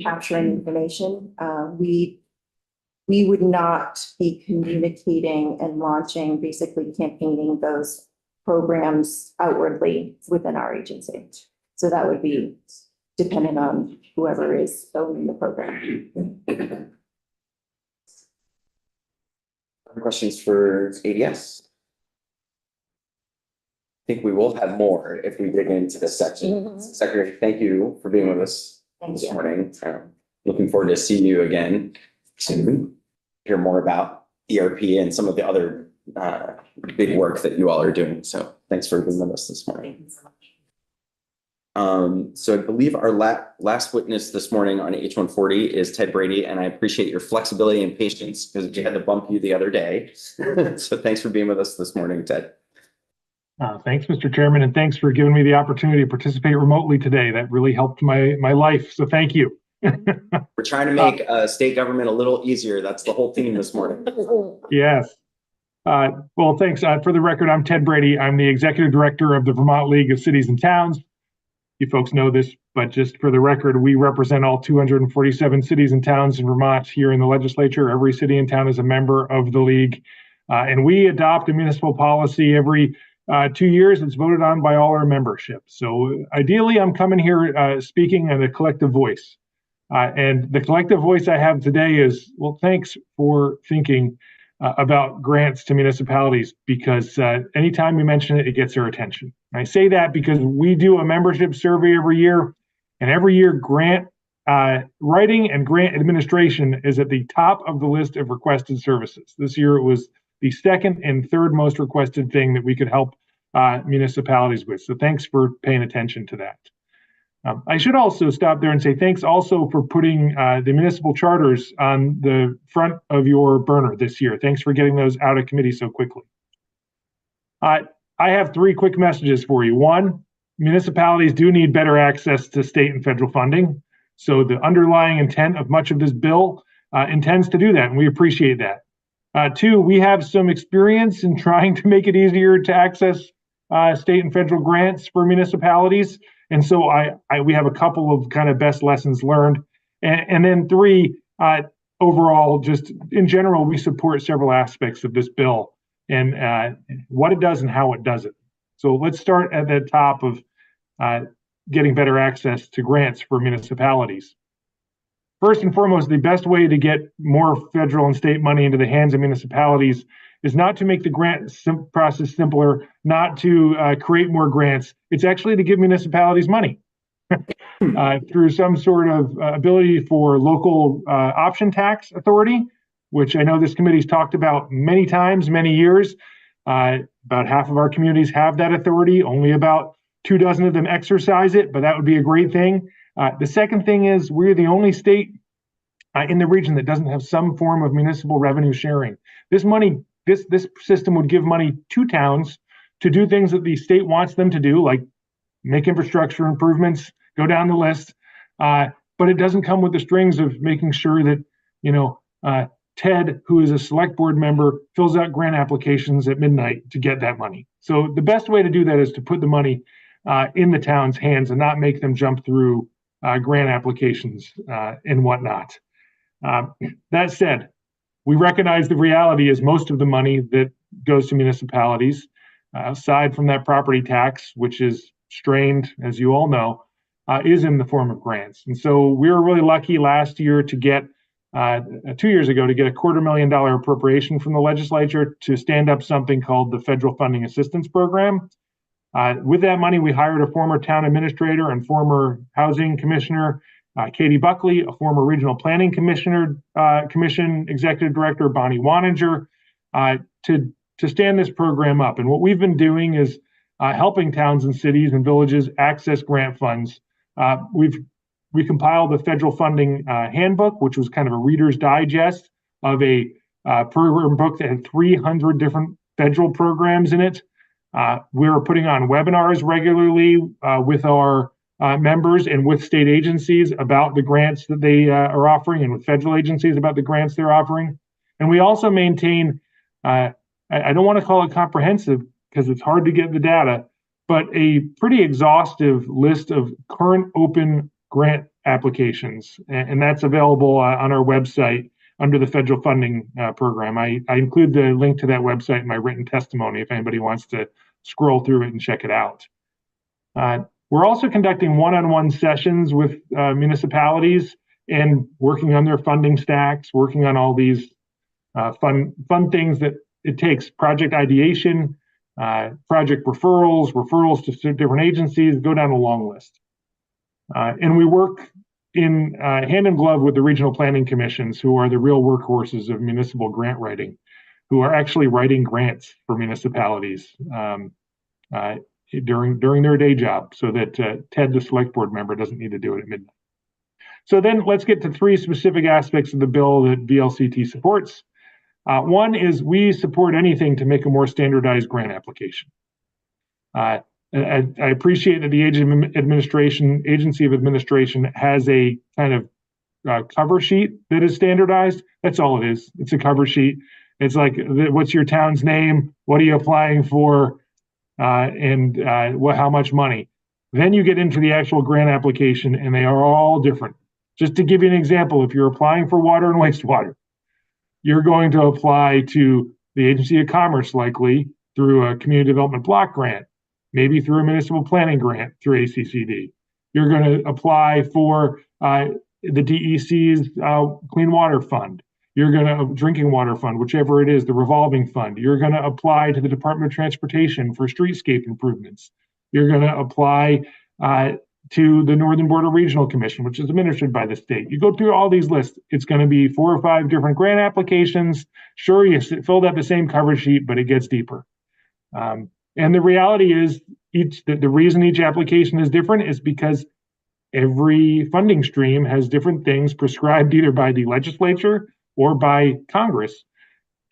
capturing information, we would not be communicating and launching, basically campaigning those programs outwardly within our agency. So that would be dependent on whoever is owning the program. Questions for ADS? I think we will have more if we dig into this section. Secretary, thank you for being with us Thank this you. morning. Looking forward to seeing you again soon. Hear more about ERP and some of the other big work that you all are doing. So thanks for being with us this morning. Thank you so much. So I believe our last witness this morning on H-140 is Ted Brady, and I appreciate your flexibility and patience because we had to bump you the other day. So thanks for being with us this morning, Ted. Thanks, Mr. Chairman, and thanks for giving me the opportunity to participate remotely today. That really helped my life, so thank you. We're trying to make state government a little easier. That's the whole theme this morning. Yes. Well, thanks. For the record, I'm Ted Brady. I'm the Executive Director of the Vermont League of Cities and Towns. You folks know this, but just for the record, we represent all 247 cities and towns in Vermont here in the legislature. Every city and town is a member of the league. And we adopt a municipal policy every 2 years. It's voted on by all our membership. So ideally, I'm coming here speaking in a collective voice. And the collective voice I have today is, well, thanks for thinking about grants to municipalities, because anytime we mention it, it gets their attention. And I say that because we do a membership survey every year, and every year grant writing and grant administration is at the top of the list of requested services. This year it was the second and third most requested thing that we could help municipalities with. So thanks for paying attention to that. I should also stop there and say thanks also for putting the municipal charters on the front of your burner this year. Thanks for getting those out of committee so quickly. I have three quick messages for you. One, municipalities do need better access to state and federal funding. So the underlying intent of much of this bill intends to do that, and we appreciate that. Two, we have some experience in trying to make it easier to access state and federal grants for municipalities. And so we have a couple of kind of best lessons learned. And then three, overall, just in general, we support several aspects of this bill and what it does and how it does it. So let's start at the top of getting better access to grants for municipalities. First and foremost, the best way to get more federal and state money into the hands of municipalities is not to make the grant process simpler, not to create more grants. It's actually to give municipalities money through some sort of ability for local option tax authority, which I know this committee's talked about many times, many years. About half of our communities have that authority. Only about 24 of them exercise it, but that would be a great thing. The second thing is we're the only state in the region that doesn't have some form of municipal revenue sharing. This money, this system would give money to towns to do things that the state wants them to do, like make infrastructure improvements, go down the list. But it doesn't come with the strings of making sure that, Ted, who is a select board member, fills out grant applications at midnight to get that money. So the best way to do that is to put the money in the town's hands and not make them jump through grant applications and whatnot. That said, we recognize the reality is most of the money that goes to municipalities, aside from that property tax, which is strained, as you all know, is in the form of grants. And so we were really lucky last year to get, 2 years ago, to get a $250,000 appropriation from the legislature to stand up something called the Federal Funding Assistance Program. With that money, we hired a former town administrator and former housing commissioner, Katie Buckley, a former regional planning commission executive director, Bonnie Waninger, to stand this program up. And what we've been doing is helping towns and cities and villages access grant funds. We've we compiled the federal funding handbook, which was kind of a reader's digest of a program book that had 300 different federal programs in it. We're putting on webinars regularly with our members and with state agencies about the grants that they are offering, and with federal agencies about the grants they're offering. And we also maintain, I don't want to call it comprehensive because it's hard to get the data, but a pretty exhaustive list of current open grant applications. And that's available on our website under the federal funding program. I include the link to that website in my written testimony if anybody wants to scroll through it and check it out. We're also conducting one-on-one sessions with municipalities and working on their funding stacks, working on all these fun things that it takes: project ideation, project referrals to different agencies, go down a long list. And we work in hand in glove with the regional planning commissions, who are the real workhorses of municipal grant writing, who are actually writing grants for municipalities during their day job, so that Ted, the select board member, doesn't need to do it at midnight. So then let's get to three specific aspects of the bill that VLCT supports. One is we support anything to make a more standardized grant application. I appreciate that the Agency of Administration has a kind of cover sheet that is standardized. That's all it is. It's a cover sheet. It's like, what's your town's name? What are you applying for? And how much money? Then you get into the actual grant application, and they are all different. Just to give you an example, if you're applying for water and wastewater, you're going to apply to the Agency of Commerce, likely through a community development block grant, maybe through a municipal planning grant through ACCD. You're going to apply for the DEC's Clean Water Fund. You're going to drinking water fund, whichever it is, the revolving fund. You're going to apply to the Department of Transportation for streetscape improvements. You're going to apply to the Northern Border Regional Commission, which is administered by the state. You go through all these lists. It's going to be 4 or 5 different grant applications. Sure, you filled out the same cover sheet, but it gets deeper. And the reality is, the reason each application is different is because every funding stream has different things prescribed either by the legislature or by Congress,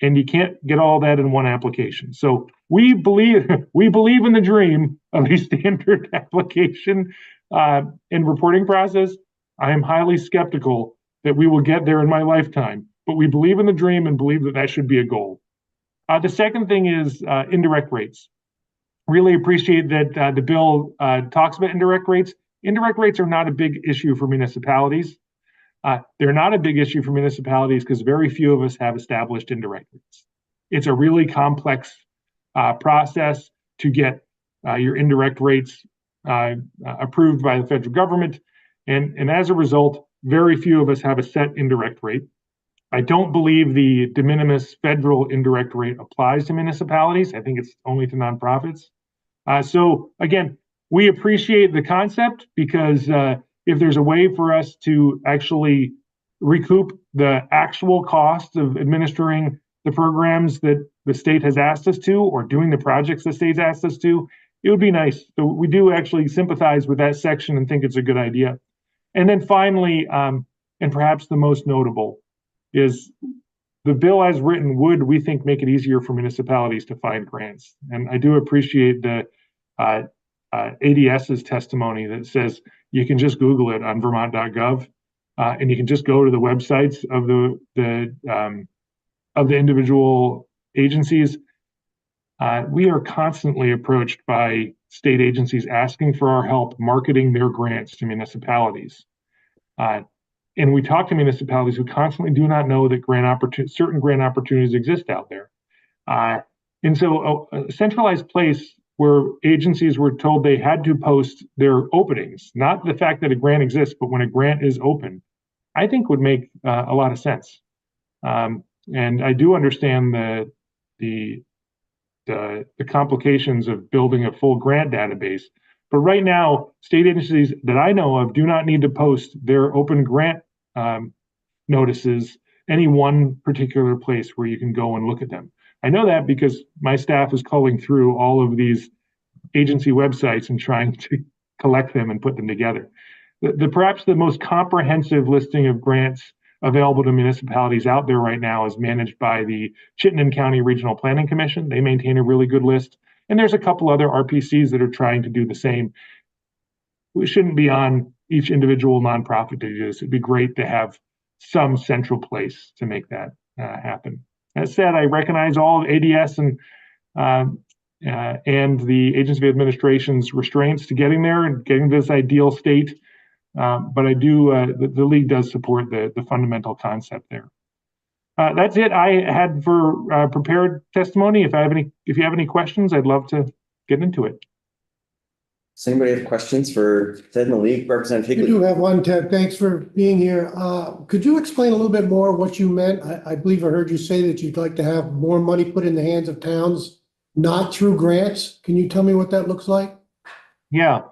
and you can't get all that in one application. So we believe in the dream of a standard application and reporting process. I am highly skeptical that we will get there in my lifetime, but we believe in the dream and believe that that should be a goal. The second thing is indirect rates. Really appreciate that the bill talks about indirect rates. Indirect rates are not a big issue for municipalities. They're not a big issue for municipalities because very few of us have established indirect rates. It's a really complex process to get your indirect rates approved by the federal government. And as a result, very few of us have a set indirect rate. I don't believe the de minimis federal indirect rate applies to municipalities. I think it's only to nonprofits. So again, we appreciate the concept because if there's a way for us to actually recoup the actual cost of administering the programs that the state has asked us to, or doing the projects the state's asked us to, it would be nice. So we do actually sympathize with that section and think it's a good idea. And then finally, and perhaps the most notable, is the bill as written would, we think, make it easier for municipalities to find grants. And I do appreciate the ADS's testimony that says you can just Google it on Vermont.gov, and you can just go to the websites of the individual agencies. We are constantly approached by state agencies asking for our help marketing their grants to municipalities. And we talk to municipalities who constantly do not know that certain grant opportunities exist out there. And so a centralized place where agencies were told they had to post their openings, not the fact that a grant exists, but when a grant is open, I think would make a lot of sense. And I do understand the complications of building a full grant database. But right now, state agencies that I know of do not need to post their open grant notices any one particular place where you can go and look at them. I know that because my staff is culling through all of these agency websites and trying to collect them and put them together. perhaps the most comprehensive listing of grants available to municipalities out there right now is managed by the Chittenden County Regional Planning Commission. They maintain a really good list. And there's a couple other RPCs that are trying to do the same. We shouldn't be on each individual nonprofit to do this. It'd be great to have some central place to make that happen. That said, I recognize all of ADS and the Agency of Administration's restraints to getting there and getting to this ideal state. But I do, the league does support the fundamental concept there. That's it I had for prepared testimony. If you have any questions, I'd love to get into it. Does anybody have questions for Ted and the league? Representative You Higley? do have one, Ted. Thanks for being here. Could you explain a little bit more what you meant? I believe I heard you say that you'd like to have more money put in the hands of towns, not through grants. Can you tell me what that looks like? Yeah.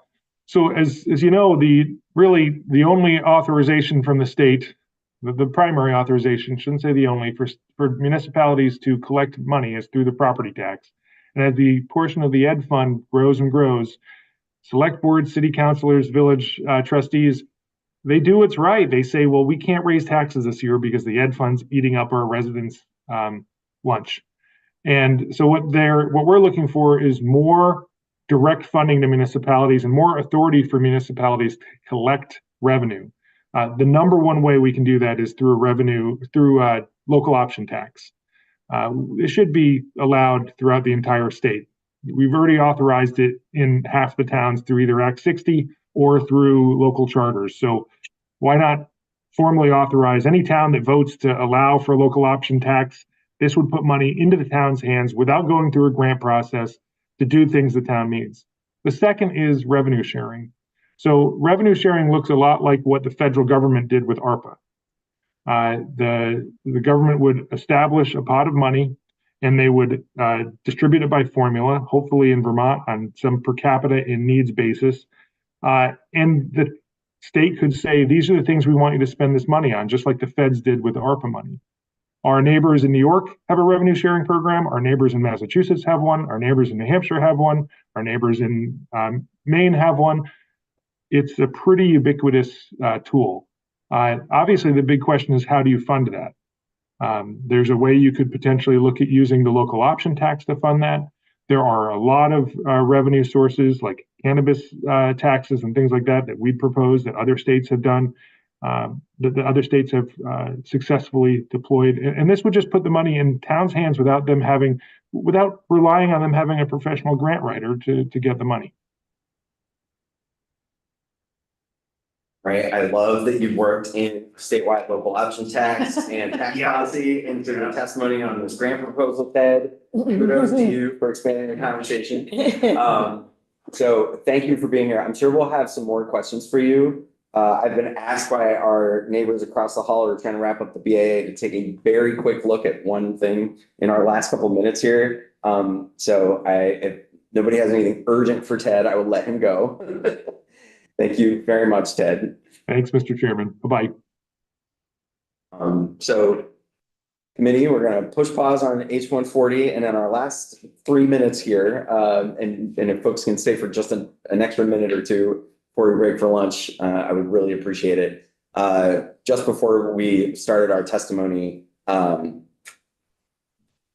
So as you know, the only authorization from the state, the primary authorization, shouldn't say the only, for municipalities to collect money is through the property tax. And as the portion of the ed fund grows and grows, select board, city councilors, village trustees, they do what's right. They say, well, we can't raise taxes this year because the ed fund's eating up our residents' lunch. And so what we're looking for is more direct funding to municipalities and more authority for municipalities to collect revenue. The number one way we can do that is through local option tax. It should be allowed throughout the entire state. We've already authorized it in half the towns through either Act 60 or through local charters. So why not formally authorize any town that votes to allow for local option tax? This would put money into the town's hands without going through a grant process to do things the town needs. The second is revenue sharing. So revenue sharing looks a lot like what the federal government did with ARPA. The government would establish a pot of money and they would distribute it by formula, hopefully in Vermont on some per capita in needs basis. And the state could say, these are the things we want you to spend this money on, just like the feds did with the ARPA money. Our neighbors in New York have a revenue sharing program. Our neighbors in Massachusetts have one. Our neighbors in New Hampshire have one. Our neighbors in Maine have one. It's a pretty ubiquitous tool. Obviously, the big question is, how do you fund that? There's a way you could potentially look at using the local option tax to fund that. There are a lot of revenue sources like cannabis taxes and things like that we'd propose that other states have done, that the other states have successfully deployed. And this would just put the money in towns' hands without relying on them having a professional grant writer to get the money. Right, I love that you've worked in statewide local option tax and tax policy into your testimony on this grant proposal, Ted. Kudos to you for expanding the conversation. So thank you for being here. I'm sure we'll have some more questions for you. I've been asked by our neighbors across the hall who are trying to wrap up the BAA to take a very quick look at one thing in our last couple of minutes here. So if nobody has anything urgent for Ted, I will let him go. Thank you very much, Ted. Thanks, Mr. Chairman. Bye-bye. So committee, we're going to push pause on H-140 and then our last 3 minutes here. And if folks can stay for just an extra minute or two before we break for lunch, I would really appreciate it. Just before we started our testimony,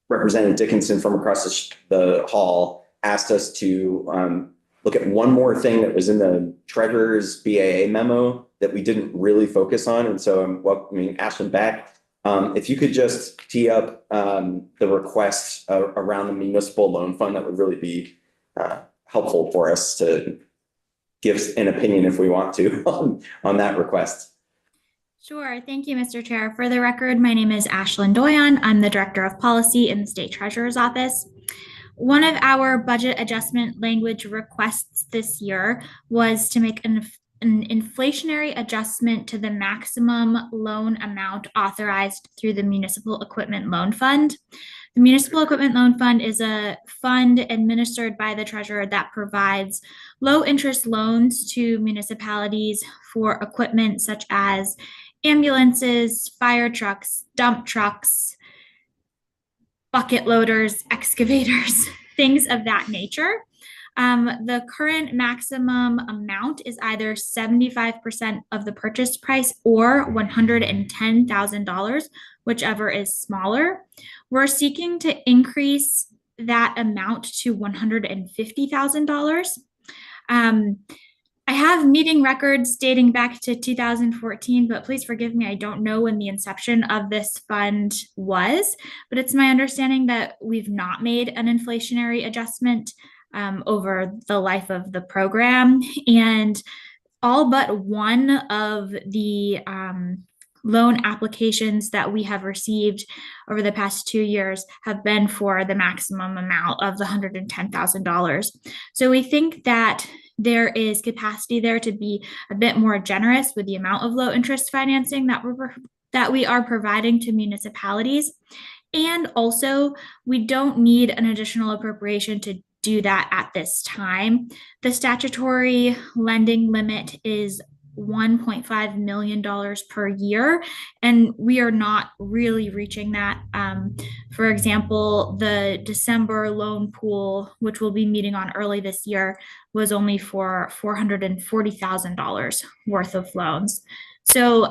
Representative Dickinson from across the hall asked us to look at one more thing that was in the treasurer's BAA memo that we didn't really focus on. And so I'm welcoming Ashland back. If you could just tee up the request around the municipal loan fund, that would really be helpful for us to give an opinion if we want to on that request. Sure. Thank you, Mr. Chair. For the record, my name is Ashland Doyon. I'm the Director of Policy in the State Treasurer's Office. One of our budget adjustment language requests this year was to make an inflationary adjustment to the maximum loan amount authorized through the Municipal Equipment Loan Fund. The Municipal Equipment Loan Fund is a fund administered by the treasurer that provides low interest loans to municipalities for equipment such as ambulances, fire trucks, dump trucks, bucket loaders, excavators, things of that nature. The current maximum amount is either 75% of the purchase price or $110,000, whichever is smaller. We're seeking to increase that amount to $150,000. I have meeting records dating back to 2014, but please forgive me, I don't know when the inception of this fund was, but it's my understanding that we've not made an inflationary adjustment over the life of the program. And all but one of the loan applications that we have received over the past 2 years have been for the maximum amount of the $110,000. So we think that there is capacity there to be a bit more generous with the amount of low interest financing that we are providing to municipalities. And also, we don't need an additional appropriation to do that at this time. The statutory lending limit is $1.5 million per year, and we are not really reaching that. For example, the December loan pool, which we'll be meeting on early this year, was only for $440,000 worth of loans. So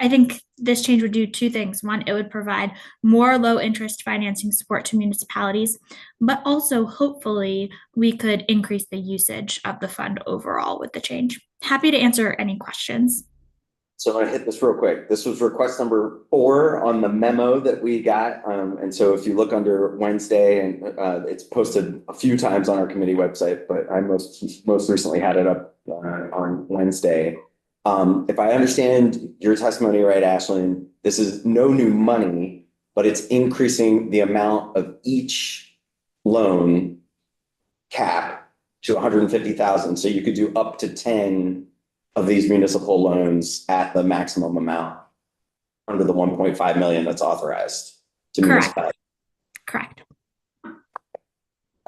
I think this change would do two things. One, it would provide more low interest financing support to municipalities, but also hopefully we could increase the usage of the fund overall with the change. Happy to answer any questions. So I'm gonna hit this real quick. This was request number 4 on the memo that we got. And so if you look under Wednesday, and it's posted a few times on our committee website, but I most recently had it up on Wednesday. If I understand your testimony right, Ashlyn, this is no new money, but it's increasing the amount of each loan cap to 150,000. So you could do up to 10 of these municipal loans at the maximum amount under the 1.5 million that's authorized to municipalities. Correct.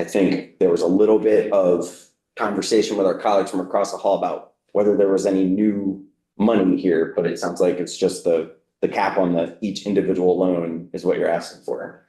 I think there was a little bit of conversation with our colleagues from across the hall about whether there was any new money here, but it sounds like it's just the cap on each individual loan is what you're asking for.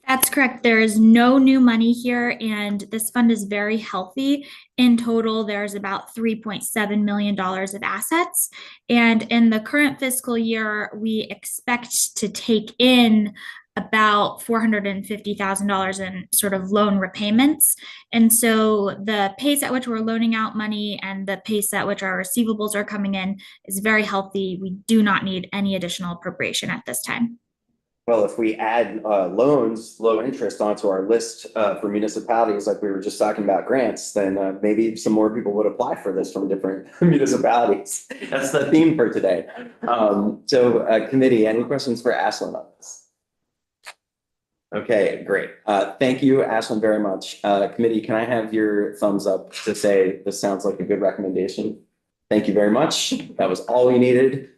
That's correct. There is no new money here, and this fund is very healthy. In total, there's about $3.7 million of assets. And in the current fiscal year, we expect to take in about $450,000 in sort of loan repayments. And so the pace at which we're loaning out money and the pace at which our receivables are coming in is very healthy. We do not need any additional appropriation at this time. Well, if we add loans, low interest onto our list for municipalities, like we were just talking about grants, then maybe some more people would apply for this from different municipalities. That's the theme for today. So committee, any questions for Ashlyn on this? Okay, great. Thank you, Ashlyn, very much. Committee, can I have your thumbs up to say this sounds like a good recommendation? Thank you very much. That was all we needed.